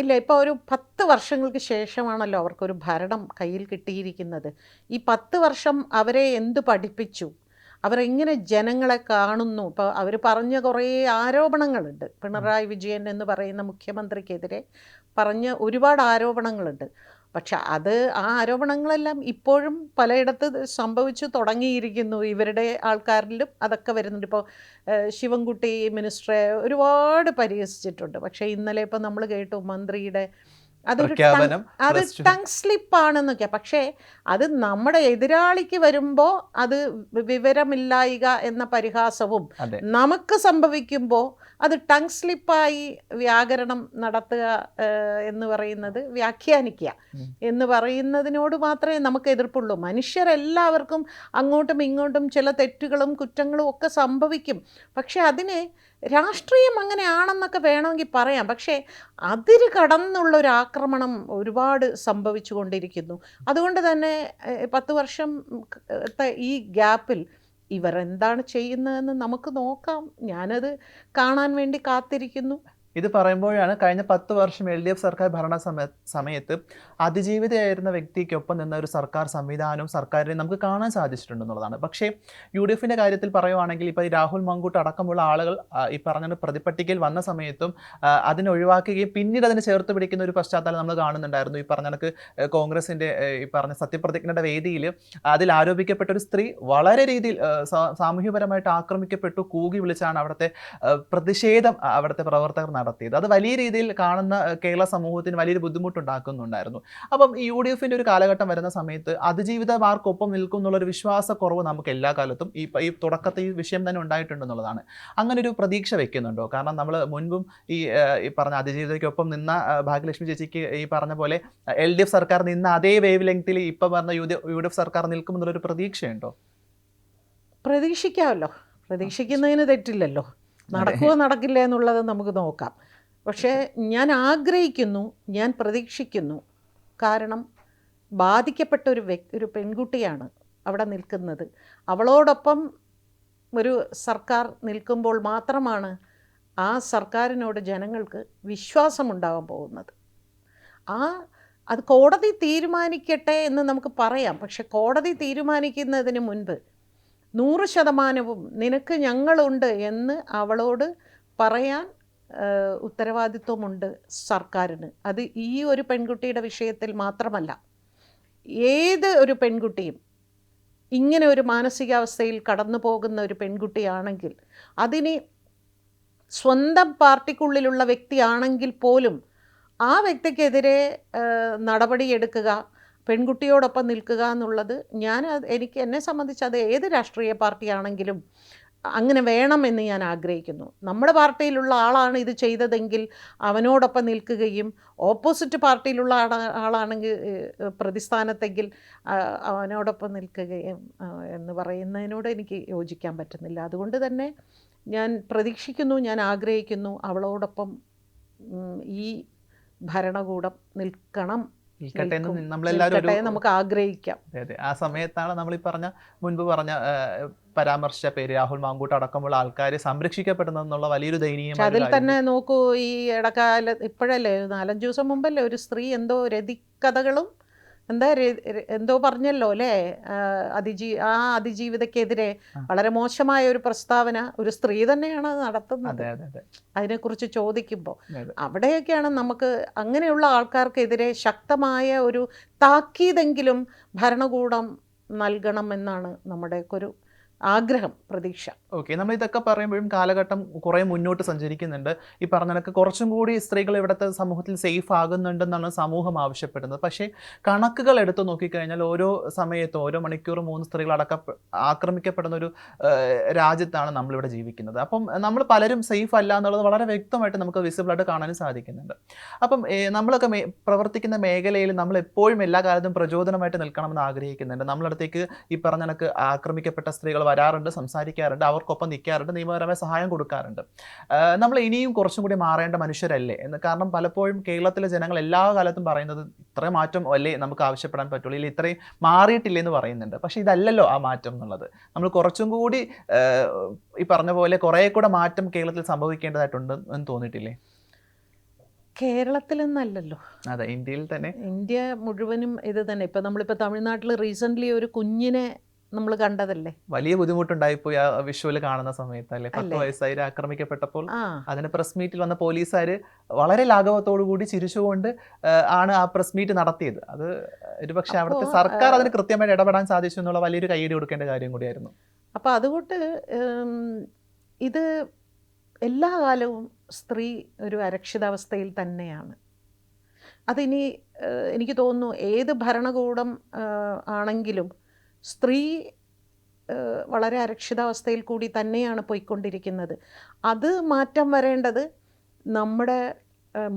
ഇല്ല, ഇപ്പോൾ ഒരു 10 വർഷങ്ങൾക്ക് ശേഷമാണല്ലോ അവർക്കൊരു ഭരണം കയ്യിൽ കിട്ടിയിരിക്കുന്നത്. ഈ 10 വർഷം അവരെ എന്ത് പഠിപ്പിച്ചു, അവരെങ്ങനെ ജനങ്ങളെ കാണുന്നു. ഇപ്പോൾ അവർ പറഞ്ഞ കുറേ ആരോപണങ്ങളുണ്ട്. പിണറായി വിജയൻ എന്ന് പറയുന്ന മുഖ്യമന്ത്രിക്കെതിരെ പറഞ്ഞ ഒരുപാട് ആരോപണങ്ങളുണ്ട്. പക്ഷെ ആ ആരോപണങ്ങളെല്ലാം ഇപ്പോഴും പലയിടത്ത് സംഭവിച്ചു തുടങ്ങിയിരിക്കുന്നു. ഇവരുടെ ആൾക്കാരിലും അതൊക്കെ വരുന്നുണ്ട്. ഇപ്പോൾ ശിവൻകുട്ടി മിനിസ്റ്ററെ ഒരുപാട് പരിഹസിച്ചിട്ടുണ്ട്. പക്ഷേ ഇന്നലെ ഇപ്പോൾ നമ്മൾ കേട്ടു മന്ത്രിയുടെ അത് ടങ് സ്ലിപ്പാണെന്നൊക്കെ. പക്ഷേ അത് നമ്മുടെ എതിരാളിക്ക് വരുമ്പോൾ അത് വിവരമില്ലായിക എന്ന പരിഹാസവും, നമുക്ക് സംഭവിക്കുമ്പോൾ അത് ടങ് സ്ലിപ്പായി വ്യാകരണം നടത്തുക എന്ന് പറയുന്നത്, വ്യാഖ്യാനിക്കുക എന്ന് പറയുന്നതിനോട് മാത്രമേ നമുക്ക് എതിർപ്പുള്ളൂ. മനുഷ്യരെല്ലാവർക്കും അങ്ങോട്ടും ഇങ്ങോട്ടും ചില തെറ്റുകളും കുറ്റങ്ങളും ഒക്കെ സംഭവിക്കും. പക്ഷെ അതിനെ രാഷ്ട്രീയം അങ്ങനെയാണെന്നൊക്കെ വേണമെങ്കിൽ പറയാം. പക്ഷേ അതിര് കടന്നുള്ളൊരു ആക്രമണം ഒരുപാട് സംഭവിച്ചു കൊണ്ടിരിക്കുന്നു. അതുകൊണ്ട് തന്നെ 10 വർഷം ഈ ഗ്യാപ്പിൽ ഇവർ എന്താണ് ചെയ്യുന്നതെന്ന് നമുക്ക് നോക്കാം. ഞാനത് കാണാൻ വേണ്ടി കാത്തിരിക്കുന്നു. ഇത് പറയുമ്പോഴാണ് കഴിഞ്ഞ 10 വർഷം LDF സർക്കാർ ഭരണ സമയത്ത് അതിജീവിതയായിരുന്ന വ്യക്തിക്കൊപ്പം നിന്ന ഒരു സർക്കാർ സംവിധാനവും സർക്കാരിനെ നമുക്ക് കാണാൻ സാധിച്ചിട്ടുണ്ടെന്നുള്ളതാണ്. പക്ഷേ UDFിൻ്റെ കാര്യത്തിൽ പറയുവാണെങ്കിൽ ഇപ്പോൾ ഈ രാഹുൽ മങ്കൂട്ട് അടക്കമുള്ള ആളുകൾ ഈ പറഞ്ഞ പ്രതിപട്ടികയിൽ വന്ന സമയത്തും അതിനെ ഒഴിവാക്കുകയും പിന്നീട് അതിനെ ചേർത്ത് പിടിക്കുന്ന ഒരു പശ്ചാത്തലം നമ്മൾ കാണുന്നുണ്ടായിരുന്നു. ഈ പറഞ്ഞ കണക്ക് കോൺഗ്രസിൻ്റെ ഈ പറഞ്ഞ സത്യപ്രതിജ്ഞയുടെ വേദിയിൽ അതിൽ ആരോപിക്കപ്പെട്ട ഒരു സ്ത്രീ വളരെ രീതിയിൽ സാമൂഹ്യപരമായിട്ട് ആക്രമിക്കപ്പെട്ടു, കൂകി വിളിച്ചാണ് അവിടുത്തെ പ്രതിഷേധം അവിടുത്തെ പ്രവർത്തകർ നടത്തിയത്. അത് വലിയ രീതിയിൽ കാണുന്ന കേരള സമൂഹത്തിന് വലിയൊരു ബുദ്ധിമുട്ടുണ്ടാക്കുന്നുണ്ടായിരുന്നു. അപ്പം ഈ UDFിൻ്റെ ഒരു കാലഘട്ടം വരുന്ന സമയത്ത് അതിജീവിതമാർക്കൊപ്പം നിൽക്കും എന്നുള്ളൊരു വിശ്വാസക്കുറവ് നമുക്ക് എല്ലാ കാലത്തും ഈ തുടക്കത്തിൽ ഈ വിഷയം തന്നെ ഉണ്ടായിട്ടുണ്ടെന്നുള്ളതാണ്. അങ്ങനെ ഒരു പ്രതീക്ഷ വെക്കുന്നുണ്ടോ? കാരണം നമ്മൾ മുൻപും ഈ പറഞ്ഞ അതിജീവിതയ്ക്കൊപ്പം നിന്ന ഭാഗ്യലക്ഷ്മി ചേച്ചിക്ക് ഈ പറഞ്ഞ പോലെ LDF സർക്കാർ നിന്ന അതേ വേവ് ലെങ്ത്തിൽ ഇപ്പം പറഞ്ഞ UDF സർക്കാർ നിൽക്കുമെന്നുള്ളൊരു പ്രതീക്ഷയുണ്ടോ? പ്രതീക്ഷിക്കാമല്ലോ, പ്രതീക്ഷിക്കുന്നതിന് തെറ്റില്ലല്ലോ. നടക്കുമോ നടക്കില്ല എന്നുള്ളത് നമുക്ക് നോക്കാം. പക്ഷേ ഞാൻ ആഗ്രഹിക്കുന്നു, ഞാൻ പ്രതീക്ഷിക്കുന്നു. കാരണം ബാധിക്കപ്പെട്ട ഒരു പെൺകുട്ടിയാണ് അവിടെ നിൽക്കുന്നത്. അവളോടൊപ്പം ഒരു സർക്കാർ നിൽക്കുമ്പോൾ മാത്രമാണ് ആ സർക്കാരിനോട് ജനങ്ങൾക്ക് വിശ്വാസമുണ്ടാകാൻ പോകുന്നത്. അത് കോടതി തീരുമാനിക്കട്ടെ എന്ന് നമുക്ക് പറയാം. പക്ഷെ കോടതി തീരുമാനിക്കുന്നതിന് മുൻപ് 100% നിനക്ക് ഞങ്ങളുണ്ട് എന്ന് അവളോട് പറയാൻ ഉത്തരവാദിത്വമുണ്ട് സർക്കാരിന്. അത് ഈ ഒരു പെൺകുട്ടിയുടെ വിഷയത്തിൽ മാത്രമല്ല, ഏത് ഒരു പെൺകുട്ടിയും ഇങ്ങനെ ഒരു മാനസികാവസ്ഥയിൽ കടന്നു പോകുന്ന ഒരു പെൺകുട്ടിയാണെങ്കിൽ, അതിന് സ്വന്തം പാർട്ടിക്കുള്ളിലുള്ള വ്യക്തിയാണെങ്കിൽ പോലും ആ വ്യക്തിക്കെതിരെ നടപടിയെടുക്കുക, പെൺകുട്ടിയോടൊപ്പം നിൽക്കുക എന്നുള്ളത് എന്നെ സംബന്ധിച്ച് അത് ഏത് രാഷ്ട്രീയ പാർട്ടിയാണെങ്കിലും അങ്ങനെ വേണമെന്ന് ഞാൻ ആഗ്രഹിക്കുന്നു. നമ്മുടെ പാർട്ടിയിലുള്ള ആളാണ് ഇത് ചെയ്തതെങ്കിൽ അവനോടൊപ്പം നിൽക്കുകയും, ഓപ്പോസിറ്റ് പാർട്ടിയിലുള്ള ആളാണെങ്കിൽ പ്രതിസ്ഥാനത്തെങ്കിൽ അവനോടൊപ്പം നിൽക്കുകയും എന്ന് പറയുന്നതിനോട് എനിക്ക് യോജിക്കാൻ പറ്റുന്നില്ല. അതുകൊണ്ട് തന്നെ ഞാൻ പ്രതീക്ഷിക്കുന്നു, ഞാൻ ആഗ്രഹിക്കുന്നു അവളോടൊപ്പം ഈ ഭരണകൂടം നിൽക്കണം, നമുക്ക് ആഗ്രഹിക്കാം. അതെ, ആ സമയത്താണ് നമ്മൾ ഈ മുൻപ് പറഞ്ഞ പരാമർശിച്ച പേര് രാഹുൽ മാങ്കൂട്ട് അടക്കമുള്ള ആൾക്കാർ സംരക്ഷിക്കപ്പെടുന്നതെന്നുള്ള വലിയൊരു ദയനീയമായ അതിൽ തന്നെ നോക്കൂ, ഈ ഇടക്കാല ഇപ്പോഴല്ലേ 4-5 ദിവസം മുമ്പല്ലേ ഒരു സ്ത്രീ എന്തോ രതികഥകളും എന്തോ പറഞ്ഞല്ലോ അല്ലേ, അതിജീവിതക്കെതിരെ വളരെ മോശമായ ഒരു പ്രസ്താവന ഒരു സ്ത്രീ തന്നെയാണ് നടത്തുന്നത്. അതിനെക്കുറിച്ച് ചോദിക്കുമ്പോൾ അവിടെയൊക്കെയാണ് നമുക്ക് അങ്ങനെയുള്ള ആൾക്കാർക്കെതിരെ ശക്തമായ ഒരു താക്കീതെങ്കിലും ഭരണകൂടം നൽകണമെന്നാണ് നമ്മുടെയൊക്കെ ഒരു ആഗ്രഹം, പ്രതീക്ഷ. ഓക്കെ, നമ്മൾ ഇതൊക്കെ പറയുമ്പോഴും കാലഘട്ടം കുറേ മുന്നോട്ട് സഞ്ചരിക്കുന്നുണ്ട്. ഈ പറഞ്ഞ കണക്ക് കുറച്ചും കൂടി സ്ത്രീകൾ ഇവിടുത്തെ സമൂഹത്തിൽ സേഫ് ആകുന്നുണ്ടെന്നാണ് സമൂഹം ആവശ്യപ്പെടുന്നത്. പക്ഷേ കണക്കുകൾ എടുത്തു നോക്കിക്കഴിഞ്ഞാൽ ഓരോ സമയത്തും ഓരോ മണിക്കൂറും 3 സ്ത്രീകൾ ആക്രമിക്കപ്പെടുന്ന ഒരു രാജ്യത്താണ് നമ്മളിവിടെ ജീവിക്കുന്നത്. അപ്പം നമ്മൾ പലരും സേഫ് അല്ല എന്നുള്ളത് വളരെ വ്യക്തമായിട്ട് നമുക്ക് വിസിബിളായിട്ട് കാണാനും സാധിക്കുന്നുണ്ട്. അപ്പം നമ്മളൊക്കെ പ്രവർത്തിക്കുന്ന മേഖലയിൽ നമ്മൾ എപ്പോഴും എല്ലാ കാലത്തും പ്രചോദനമായിട്ട് നിൽക്കണമെന്ന് ആഗ്രഹിക്കുന്നുണ്ട്. നമ്മളടുത്തേക്ക് ഈ പറഞ്ഞ കണക്ക് ആക്രമിക്കപ്പെട്ട സ്ത്രീകൾ വരാറുണ്ട്, സംസാരിക്കാറുണ്ട്, അവർക്കൊപ്പം നിൽക്കാറുണ്ട്, നിയമപരമായ സഹായം കൊടുക്കാറുണ്ട്. നമ്മൾ ഇനിയും കുറച്ചും കൂടി മാറേണ്ട മനുഷ്യരല്ലേ എന്ന്. കാരണം പലപ്പോഴും കേരളത്തിലെ ജനങ്ങൾ എല്ലാ കാലത്തും പറയുന്നത് ഇത്രയും മാറ്റം അല്ലേ നമുക്ക് ആവശ്യപ്പെടാൻ പറ്റുള്ളൂ, ഇല്ല ഇത്രയും മാറിയിട്ടില്ലേ എന്ന് പറയുന്നുണ്ട്. പക്ഷേ ഇതല്ലല്ലോ ആ മാറ്റം എന്നുള്ളത്. നമ്മൾ കുറച്ചും കൂടി ഈ പറഞ്ഞ പോലെ കുറേ കൂടെ മാറ്റം കേരളത്തിൽ സംഭവിക്കേണ്ടതായിട്ടുണ്ട് എന്ന് തോന്നിയിട്ടില്ലേ? കേരളത്തിലെന്നല്ലല്ലോ, അതെ, ഇന്ത്യയിൽ തന്നെ, ഇന്ത്യ മുഴുവനും ഇത് തന്നെ. ഇപ്പം നമ്മളിപ്പോൾ തമിഴ്നാട്ടിൽ റീസെൻ്റ്ലി ഒരു കുഞ്ഞിനെ നമ്മൾ കണ്ടതല്ലേ, വലിയ ബുദ്ധിമുട്ടുണ്ടായിപ്പോയി ആ വിഷ്വല് കാണുന്ന സമയത്ത് അല്ലേ. 10 വയസ്സായി ആക്രമിക്കപ്പെട്ടപ്പോൾ അതിന് പ്രസ് മീറ്റിൽ വന്ന പോലീസുകാർ വളരെ ലാഘവത്തോടു കൂടി ചിരിച്ചുകൊണ്ട് ആണ് ആ പ്രസ് മീറ്റ് നടത്തിയത്. അത് ഒരുപക്ഷെ അവിടുത്തെ സർക്കാർ അതിന് കൃത്യമായിട്ട് ഇടപെടാൻ സാധിച്ചു എന്നുള്ള വലിയൊരു കൈയ്യടി കൊടുക്കേണ്ട കാര്യം കൂടിയായിരുന്നു. അപ്പോൾ അതുകൊണ്ട് ഇത് എല്ലാ കാലവും സ്ത്രീ ഒരു അരക്ഷിതാവസ്ഥയിൽ തന്നെയാണ്. അതിനി എനിക്ക് തോന്നുന്നു ഏത് ഭരണകൂടം ആണെങ്കിലും സ്ത്രീ വളരെ അരക്ഷിതാവസ്ഥയിൽ കൂടി തന്നെയാണ് പോയിക്കൊണ്ടിരിക്കുന്നത്. അത് മാറ്റം വരേണ്ടത് നമ്മുടെ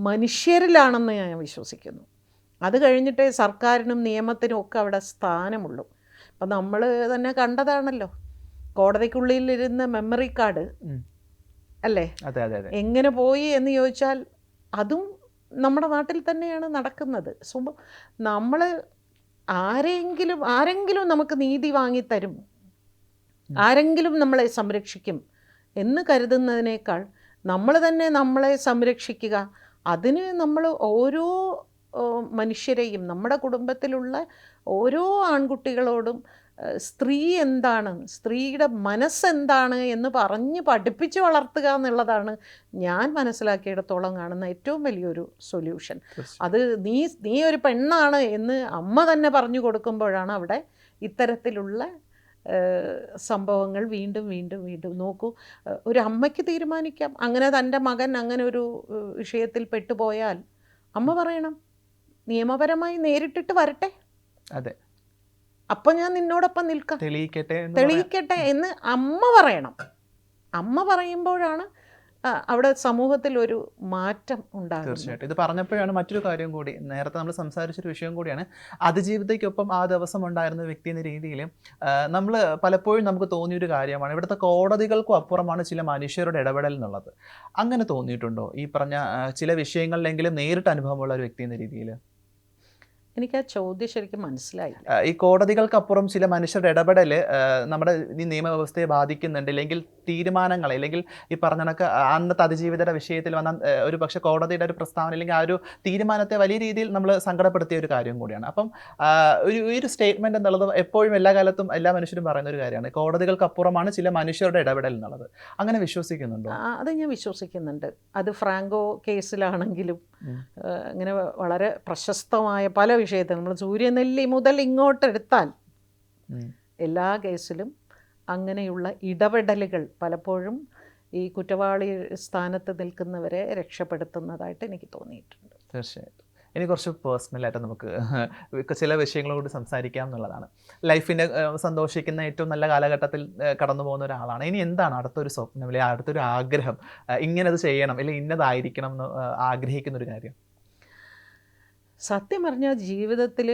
മനുഷ്യരിലാണെന്ന് ഞാൻ വിശ്വസിക്കുന്നു. അത് കഴിഞ്ഞിട്ടേ സർക്കാരിനും നിയമത്തിനും ഒക്കെ അവിടെ സ്ഥാനമുള്ളൂ. അപ്പം നമ്മൾ തന്നെ കണ്ടതാണല്ലോ, കോടതിക്കുള്ളിലിരുന്ന മെമ്മറി കാർഡ് അല്ലേ എങ്ങനെ പോയി എന്ന് ചോദിച്ചാൽ അതും നമ്മുടെ നാട്ടിൽ തന്നെയാണ് നടക്കുന്നത്. സോ നമ്മൾ ആരെങ്കിലും നമുക്ക് നീതി വാങ്ങിത്തരും, ആരെങ്കിലും നമ്മളെ സംരക്ഷിക്കും എന്ന് കരുതുന്നതിനേക്കാൾ നമ്മൾ തന്നെ നമ്മളെ സംരക്ഷിക്കുക. അതിന് നമ്മൾ ഓരോ മനുഷ്യരെയും, നമ്മുടെ കുടുംബത്തിലുള്ള ഓരോ ആൺകുട്ടികളോടും സ്ത്രീ എന്താണ്, സ്ത്രീയുടെ മനസ്സെന്താണ് എന്ന് പറഞ്ഞ് പഠിപ്പിച്ച് വളർത്തുക എന്നുള്ളതാണ് ഞാൻ മനസ്സിലാക്കിയിടത്തോളം കാണുന്ന ഏറ്റവും വലിയൊരു സൊല്യൂഷൻ. അത് നീ ഒരു പെണ്ണാണ് എന്ന് അമ്മ തന്നെ പറഞ്ഞു കൊടുക്കുമ്പോഴാണ് അവിടെ ഇത്തരത്തിലുള്ള സംഭവങ്ങൾ വീണ്ടും വീണ്ടും വീണ്ടും. നോക്കൂ, ഒരു അമ്മയ്ക്ക് തീരുമാനിക്കാം, അങ്ങനെ തൻ്റെ മകൻ അങ്ങനെ ഒരു വിഷയത്തിൽ പെട്ടുപോയാൽ അമ്മ പറയണം, നിയമപരമായി നേരിട്ടിട്ട് വരട്ടെ, അതെ, അപ്പം ഞാൻ നിന്നോടൊപ്പം നിൽക്കാം, തെളിയിക്കട്ടെ എന്ന് അമ്മ പറയണം. അമ്മ പറയുമ്പോഴാണ് അവിടെ സമൂഹത്തിൽ ഒരു മാറ്റം ഉണ്ടാകും. തീർച്ചയായിട്ടും. ഇത് പറഞ്ഞപ്പോഴാണ് മറ്റൊരു കാര്യം കൂടി, നേരത്തെ നമ്മൾ സംസാരിച്ചൊരു വിഷയം കൂടിയാണ്. അതിജീവിതയ്ക്കൊപ്പം ആ ദിവസം ഉണ്ടായിരുന്ന വ്യക്തി എന്ന രീതിയിൽ നമ്മൾ പലപ്പോഴും നമുക്ക് തോന്നിയൊരു കാര്യമാണ്, ഇവിടുത്തെ കോടതികൾക്കും അപ്പുറമാണ് ചില മനുഷ്യരുടെ ഇടപെടൽ എന്നുള്ളത്. അങ്ങനെ തോന്നിയിട്ടുണ്ടോ ഈ പറഞ്ഞ ചില വിഷയങ്ങളിലെങ്കിലും നേരിട്ട് അനുഭവമുള്ള ഒരു വ്യക്തി എന്ന രീതിയിൽ? എനിക്ക് ആ ചോദ്യം ശരിക്കും മനസ്സിലായില്ല. ഈ കോടതികൾക്കപ്പുറം ചില മനുഷ്യരുടെ ഇടപെടൽ നമ്മുടെ ഈ നിയമവ്യവസ്ഥയെ ബാധിക്കുന്നുണ്ട്, അല്ലെങ്കിൽ തീരുമാനങ്ങൾ, അല്ലെങ്കിൽ ഈ പറഞ്ഞ കണക്ക് അന്നത്തെ അതിജീവിതയുടെ വിഷയത്തിൽ വന്ന ഒരു പക്ഷേ കോടതിയുടെ ഒരു പ്രസ്താവന അല്ലെങ്കിൽ ആ ഒരു തീരുമാനത്തെ വലിയ രീതിയിൽ നമ്മൾ സങ്കടപ്പെടുത്തിയ ഒരു കാര്യം കൂടിയാണ്. അപ്പം ഈ ഒരു സ്റ്റേറ്റ്മെൻറ്റ് എന്നുള്ളത് എപ്പോഴും എല്ലാ കാലത്തും എല്ലാ മനുഷ്യരും പറയുന്ന ഒരു കാര്യമാണ്, കോടതികൾക്കപ്പുറമാണ് ചില മനുഷ്യരുടെ ഇടപെടൽ എന്നുള്ളത്. അങ്ങനെ വിശ്വസിക്കുന്നുണ്ടോ? അത് ഞാൻ വിശ്വസിക്കുന്നുണ്ട്. അത് ഫ്രാങ്കോ കേസിലാണെങ്കിലും അങ്ങനെ വളരെ പ്രശസ്തമായ പല വിഷയത്തിൽ നമ്മൾ സൂര്യനെല്ലി മുതൽ ഇങ്ങോട്ടെടുത്താൽ എല്ലാ കേസിലും അങ്ങനെയുള്ള ഇടപെടലുകൾ പലപ്പോഴും ഈ കുറ്റവാളി സ്ഥാനത്ത് നിൽക്കുന്നവരെ രക്ഷപ്പെടുത്തുന്നതായിട്ട് എനിക്ക് തോന്നിയിട്ടുണ്ട്. തീർച്ചയായിട്ടും. ഇനി കുറച്ച് പേഴ്സണലായിട്ട് നമുക്ക് ചില വിഷയങ്ങളോട് സംസാരിക്കാം എന്നുള്ളതാണ്. ലൈഫിൻ്റെ സന്തോഷിക്കുന്ന ഏറ്റവും നല്ല കാലഘട്ടത്തിൽ കടന്നു പോകുന്ന ഒരാളാണ്. ഇനി എന്താണ് അടുത്തൊരു സ്വപ്നം, അല്ലെങ്കിൽ അടുത്തൊരു ആഗ്രഹം, ഇങ്ങനത് ചെയ്യണം അല്ലെങ്കിൽ ഇന്നതായിരിക്കണം എന്ന് ആഗ്രഹിക്കുന്ന ഒരു കാര്യം? സത്യം പറഞ്ഞാൽ ജീവിതത്തിൽ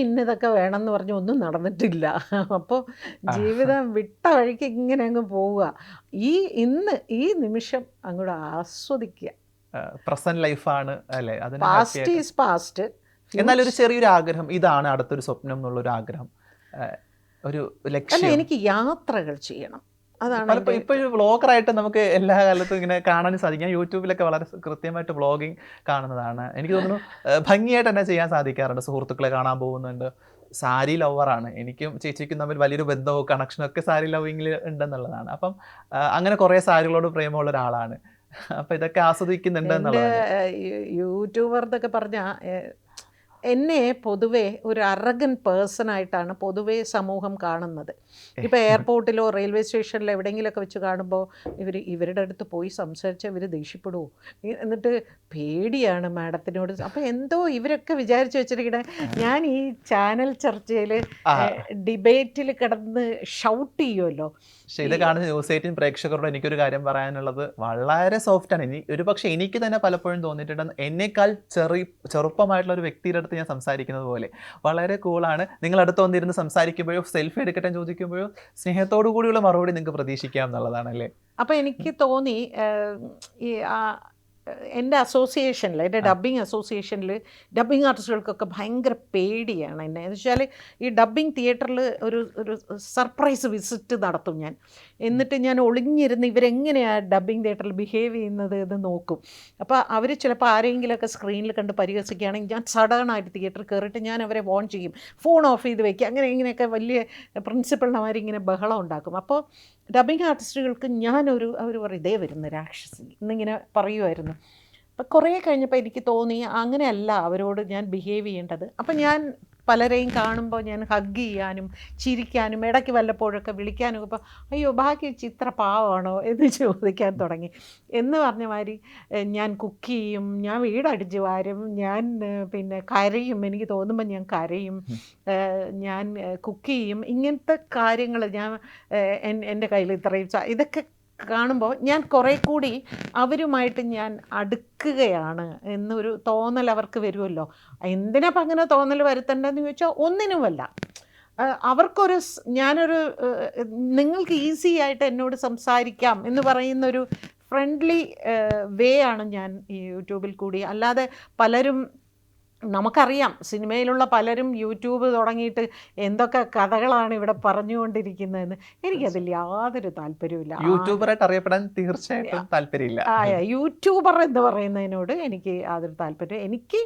ഇന്നതൊക്കെ വേണമെന്ന് പറഞ്ഞ് ഒന്നും നടന്നിട്ടില്ല. അപ്പോൾ ജീവിതം വിട്ട വഴിക്ക് ഇങ്ങനെ അങ്ങ് പോവുക. ഈ നിമിഷം അങ്ങോട്ട് ആസ്വദിക്കുക. പ്രസന്റ് ലൈഫാണ് അല്ലേ? Past is past. എന്നാൽ ഒരു ചെറിയൊരു ആഗ്രഹം, ഇതാണ് അടുത്തൊരു സ്വപ്നം എന്നുള്ളൊരു ആഗ്രഹം, ഒരു ലക്ഷ്യം. അല്ല, എനിക്ക് യാത്രകൾ ചെയ്യണം. അതാണ് ഇപ്പോൾ ഒരു വ്ളോഗറായിട്ട് നമുക്ക് എല്ലാ കാലത്തും ഇങ്ങനെ കാണാനും സാധിക്കും. യൂട്യൂബിലൊക്കെ വളരെ കൃത്യമായിട്ട് വ്ളോഗിങ് കാണുന്നതാണ്. എനിക്ക് തോന്നുന്നു ഭംഗിയായിട്ട് തന്നെ ചെയ്യാൻ സാധിക്കാറുണ്ട്. സുഹൃത്തുക്കളെ കാണാൻ പോകുന്നുണ്ട്. സാരി ലവറാണ്. എനിക്കും ചേച്ചിക്കും തമ്മിൽ വലിയൊരു ബന്ധവും കണക്ഷനും ഒക്കെ സാരി ലവിങ്ങിൽ ഉണ്ടെന്നുള്ളതാണ്. അപ്പം അങ്ങനെ കുറേ സാരികളോട് പ്രേമമുള്ള ഒരാളാണ്. അപ്പം ഇതൊക്കെ ആസ്വദിക്കുന്നുണ്ട് എന്നുള്ളതാണ്. യൂട്യൂബർ എന്നൊക്കെ പറഞ്ഞാൽ എന്നെ പൊതുവേ ഒരു അറഗൻ പേഴ്സണായിട്ടാണ് പൊതുവേ സമൂഹം കാണുന്നത്. ഇപ്പോൾ എയർപോർട്ടിലോ റെയിൽവേ സ്റ്റേഷനിലോ എവിടെയെങ്കിലുമൊക്കെ വെച്ച് കാണുമ്പോൾ ഇവരുടെ അടുത്ത് പോയി സംസാരിച്ചാൽ ഇവർ ദേഷ്യപ്പെടുമോ, എന്നിട്ട് പേടിയാണ് മാഡത്തിനോട്. അപ്പോൾ എന്തോ ഇവരൊക്കെ വിചാരിച്ച് വെച്ചിരിക്കണേ ഞാൻ ഈ ചാനൽ ചർച്ചയിൽ ഡിബേറ്റിൽ കിടന്ന് ഷൗട്ട് ചെയ്യുമല്ലോ. പക്ഷേ ഇത് കാണുന്ന ന്യൂസ് 18 പ്രേക്ഷകരോട് എനിക്കൊരു കാര്യം പറയാനുള്ളത്, വളരെ സോഫ്റ്റാണ്. ഒരു പക്ഷേ എനിക്ക് തന്നെ പലപ്പോഴും തോന്നിയിട്ടുണ്ട് എന്നേക്കാൾ ചെറുപ്പമായിട്ടുള്ള ഒരു വ്യക്തിയുടെ അടുത്ത് ഞാൻ സംസാരിക്കുന്നത് പോലെ. വളരെ കൂളാണ്. നിങ്ങൾ അടുത്ത് വന്നിരുന്ന് സംസാരിക്കുമ്പോഴോ സെൽഫി എടുക്കട്ടെ ചോദിക്കുമ്പോഴോ സ്നേഹത്തോടു കൂടിയുള്ള മറുപടി നിങ്ങൾക്ക് പ്രതീക്ഷിക്കാം എന്നുള്ളതാണല്ലേ. അപ്പോൾ എനിക്ക് തോന്നി ഈ എൻ്റെ അസോസിയേഷനിൽ, എൻ്റെ ഡബ്ബിങ് അസോസിയേഷനിൽ ഡബ്ബിങ് ആർട്ടിസ്റ്റുകൾക്കൊക്കെ ഭയങ്കര പേടിയാണ് എന്നെ. എന്ന് വെച്ചാൽ ഈ ഡബ്ബിങ് തിയേറ്ററിൽ ഒരു സർപ്രൈസ് വിസിറ്റ് നടത്തും ഞാൻ. എന്നിട്ട് ഞാൻ ഒളിഞ്ഞിരുന്ന് ഇവരെങ്ങനെയാണ് ഡബ്ബിങ് തിയേറ്ററിൽ ബിഹേവ് ചെയ്യുന്നത് എന്ന് നോക്കും. അപ്പോൾ അവർ ചിലപ്പോൾ ആരെങ്കിലുമൊക്കെ സ്ക്രീനിൽ കണ്ട് പരിഹസിക്കുകയാണെങ്കിൽ ഞാൻ സഡനായിട്ട് തിയേറ്ററിൽ കയറിയിട്ട് ഞാൻ അവരെ വോൺ ചെയ്യും, ഫോൺ ഓഫ് ചെയ്ത് വയ്ക്കുക, അങ്ങനെ ഇങ്ങനെയൊക്കെ വലിയ പ്രിൻസിപ്പളിനമാരിങ്ങനെ ബഹളം ഉണ്ടാക്കും. അപ്പോൾ ഡബ്ബിങ് ആർട്ടിസ്റ്റുകൾക്ക് അവർ പറയും ഇതേ വരുന്ന രാക്ഷസി എന്നിങ്ങനെ പറയുമായിരുന്നു. അപ്പം കുറേ കഴിഞ്ഞപ്പോൾ എനിക്ക് തോന്നി അങ്ങനെയല്ല അവരോട് ഞാൻ ബിഹേവ് ചെയ്യേണ്ടത്. അപ്പം ഞാൻ പലരെയും കാണുമ്പോൾ ഞാൻ ഹഗ് ചെയ്യാനും ചിരിക്കാനും ഇടയ്ക്ക് വല്ലപ്പോഴൊക്കെ വിളിക്കാനും ഇപ്പോൾ അയ്യോ ബാക്കി ചിത്ര പാവമാണോ എന്ന് ചോദിക്കാൻ തുടങ്ങി. എന്ന് പറഞ്ഞ മാതിരി ഞാൻ കുക്ക് ചെയ്യും, ഞാൻ വീടടിച്ച് വാരും, ഞാൻ പിന്നെ കരയും, എനിക്ക് തോന്നുമ്പോൾ ഞാൻ കരയും, ഞാൻ കുക്ക് ചെയ്യും. ഇങ്ങനത്തെ കാര്യങ്ങൾ ഞാൻ എൻ്റെ കയ്യിൽ ഇത്രയും ഇതൊക്കെ കാണുമ്പോൾ ഞാൻ കുറേ കൂടി അവരുമായിട്ട് ഞാൻ അടുക്കുകയാണ് എന്നൊരു തോന്നൽ അവർക്ക് വരുമല്ലോ. എന്തിനാപ്പം അങ്ങനെ തോന്നൽ വരുത്തേണ്ടതെന്ന് ചോദിച്ചാൽ ഒന്നിനുമല്ല. ഞാനൊരു നിങ്ങൾക്ക് ഈസി ആയിട്ട് എന്നോട് സംസാരിക്കാം എന്ന് പറയുന്നൊരു ഫ്രണ്ട്ലി വേ ആണ് ഞാൻ ഈ യൂട്യൂബിൽ കൂടി. അല്ലാതെ പലരും നമുക്കറിയാം സിനിമയിലുള്ള പലരും യൂട്യൂബ് തുടങ്ങിയിട്ട് എന്തൊക്കെ കഥകളാണ് ഇവിടെ പറഞ്ഞുകൊണ്ടിരിക്കുന്നതെന്ന്. എനിക്കതിൽ യാതൊരു താല്പര്യമില്ല. യൂട്യൂബറായിട്ട് അറിയപ്പെടാൻ തീർച്ചയായിട്ടും താല്പര്യമില്ല. യൂട്യൂബർ എന്ന് പറയുന്നതിനോട് എനിക്ക് യാതൊരു താല്പര്യം. എനിക്ക്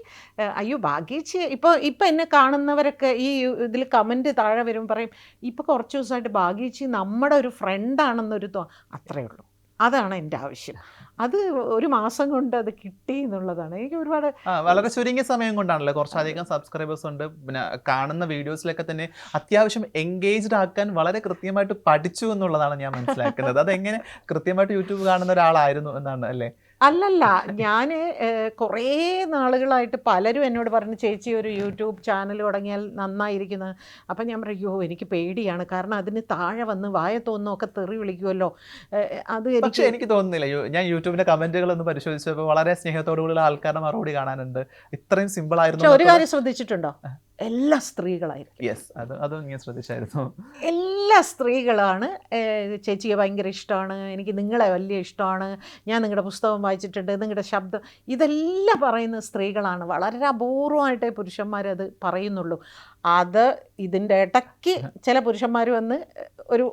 അയ്യോ ഭാഗ്യേച്ചി ഇപ്പം എന്നെ കാണുന്നവരൊക്കെ ഈ ഇതിൽ കമൻറ്റ് താഴെ വരും പറയും, ഇപ്പം കുറച്ച് ദിവസമായിട്ട് ഭാഗ്യേച്ചി നമ്മുടെ ഒരു ഫ്രണ്ടാണെന്നൊരു അത്രയേ ഉള്ളൂ. അതാണ് എൻ്റെ ആവശ്യം. അത് ഒരു മാസം കൊണ്ട് അത് കിട്ടി എന്നുള്ളതാണ്. എനിക്ക് ഒരുപാട് വളരെ ചുരുങ്ങിയ സമയം കൊണ്ടാണല്ലോ കുറച്ചധികം സബ്സ്ക്രൈബേഴ്സ് ഉണ്ട്. പിന്നെ കാണുന്ന വീഡിയോസിലൊക്കെ തന്നെ അത്യാവശ്യം എൻഗേജ്ഡ് ആക്കാൻ വളരെ കൃത്യമായിട്ട് പഠിച്ചു എന്നുള്ളതാണ് ഞാൻ മനസ്സിലാക്കുന്നത്. അതെങ്ങനെ കൃത്യമായിട്ട് യൂട്യൂബ് കാണുന്ന ഒരാളായിരുന്നു എന്നാണ് അല്ലേ? അല്ലല്ല, ഞാൻ കുറേ നാളുകളായിട്ട് പലരും എന്നോട് പറഞ്ഞു ചേച്ചി ഒരു യൂട്യൂബ് ചാനൽ തുടങ്ങിയാൽ നന്നായിരിക്കുന്നത്. അപ്പം ഞാൻ പറയും അയ്യോ എനിക്ക് പേടിയാണ്, കാരണം അതിന് താഴെ വന്ന് വായ തോന്നുന്നൊക്കെ തെറി വിളിക്കുമല്ലോ. അത് പക്ഷേ എനിക്ക് തോന്നുന്നില്ല. ഞാൻ യൂട്യൂബിന്റെ കമന്റുകളൊന്ന് പരിശോധിച്ചപ്പോൾ വളരെ സ്നേഹത്തോടുകൂടിയുള്ള ആൾക്കാരുടെ മറുപടി കാണാനുണ്ട്. ഇത്രയും സിമ്പിൾ ആയിരുന്നു. ഒരു കാര്യം ശ്രദ്ധിച്ചിട്ടുണ്ടോ? എല്ലാ സ്ത്രീകളായിരിക്കും. യെസ്, അതും ഞാൻ ശ്രദ്ധിച്ചായിരുന്നു. എല്ലാ സ്ത്രീകളാണ് ചേച്ചിയെ ഭയങ്കര ഇഷ്ടമാണ്, എനിക്ക് നിങ്ങളെ വലിയ ഇഷ്ടമാണ്, ഞാൻ നിങ്ങളുടെ പുസ്തകം വായിച്ചിട്ടുണ്ട്, നിങ്ങളുടെ ശബ്ദം, ഇതെല്ലാം പറയുന്ന സ്ത്രീകളാണ്. വളരെ അപൂർവമായിട്ടേ പുരുഷന്മാരത് പറയുന്നുള്ളൂ. അത് ഇതിൻ്റെ ഇടയ്ക്ക് ചില പുരുഷന്മാർ വന്ന് ഒരു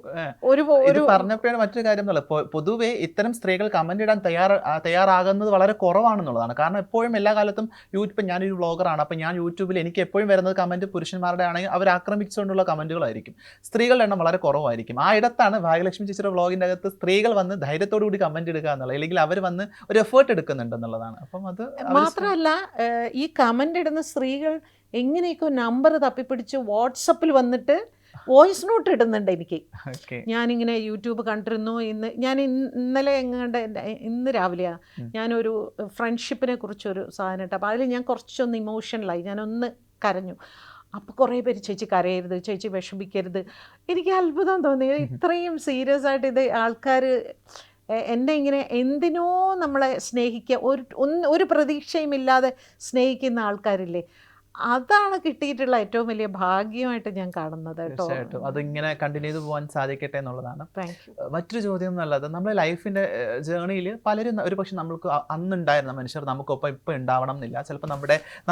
പറഞ്ഞപ്പോഴാണ് മറ്റൊരു കാര്യം എന്നുള്ളത്. പൊതുവേ ഇത്തരം സ്ത്രീകൾ കമന്റ് ഇടാൻ തയ്യാറാകുന്നത് വളരെ കുറവാണെന്നുള്ളതാണ്. കാരണം എപ്പോഴും എല്ലാ കാലത്തും ഇപ്പം ഞാനൊരു വ്ളോഗറാണ്, അപ്പം ഞാൻ യൂട്യൂബിൽ എനിക്ക് എപ്പോഴും വരുന്നത് കമന്റ് പുരുഷന്മാരുടെ ആണെങ്കിൽ അവർ ആക്രമിച്ചുകൊണ്ടുള്ള കമന്റുകളായിരിക്കും. സ്ത്രീകളുടെ എണ്ണം വളരെ കുറവായിരിക്കും. ആ ഇടത്താണ് ഭാഗ്യലക്ഷ്മി ചേച്ചിയുടെ വ്ളോഗിൻ്റെ അകത്ത് സ്ത്രീകൾ വന്ന് ധൈര്യത്തോടു കൂടി കമന്റ് ഇടുക എന്നുള്ളത്, അല്ലെങ്കിൽ അവർ വന്ന് ഒരു എഫേർട്ട് എടുക്കുന്നുണ്ടെന്നുള്ളതാണ്. അപ്പം അത് മാത്രമല്ല ഈ കമന്റ് ഇടുന്ന സ്ത്രീകൾ എങ്ങനെയൊക്കെ നമ്പർ തപ്പിപ്പിടിച്ച് വാട്സപ്പിൽ വന്നിട്ട് വോയിസ് നോട്ട് ഇടുന്നുണ്ട് എനിക്ക്. ഞാനിങ്ങനെ യൂട്യൂബ് കണ്ടിരുന്നു. ഇന്നലെ ഇന്ന് രാവിലെയാണ് ഞാനൊരു ഫ്രണ്ട്ഷിപ്പിനെ കുറിച്ചൊരു സാധനം ഇട്ടു. അപ്പോൾ അതിൽ ഞാൻ കുറച്ചൊന്ന് ഇമോഷണലായി, ഞാനൊന്ന് കരഞ്ഞു. അപ്പോൾ കുറേ പേര് ചേച്ചി കരയരുത്, ചേച്ചി വിഷമിക്കരുത്. എനിക്ക് അത്ഭുതം തോന്നി, ഇത്രയും സീരിയസ് ആയിട്ട് ഇത് ആൾക്കാർ എന്നെ ഇങ്ങനെ എന്തിനോ നമ്മളെ സ്നേഹിക്കുക, ഒരു പ്രതീക്ഷയും ഇല്ലാതെ സ്നേഹിക്കുന്ന ആൾക്കാരില്ലേ, അതാണ് കിട്ടിയിട്ടുള്ള ഏറ്റവും വലിയ ഭാഗ്യമായിട്ട് ഞാൻ കാണുന്നത് കേട്ടോ. തീർച്ചയായിട്ടും അതിങ്ങനെ കണ്ടിന്യൂ ചെയ്ത് പോകാൻ സാധിക്കട്ടെ എന്നുള്ളതാണ്. Thank you. മറ്റൊരു ചോദ്യം എന്നുള്ളത്, നമ്മുടെ ലൈഫിൻ്റെ ജേണിയിൽ പലരും ഒരു പക്ഷേ നമ്മൾക്ക് അന്നുണ്ടായിരുന്ന മനുഷ്യർ നമുക്കൊപ്പം ഇപ്പം ഉണ്ടാവണം എന്നില്ല. ചിലപ്പോൾ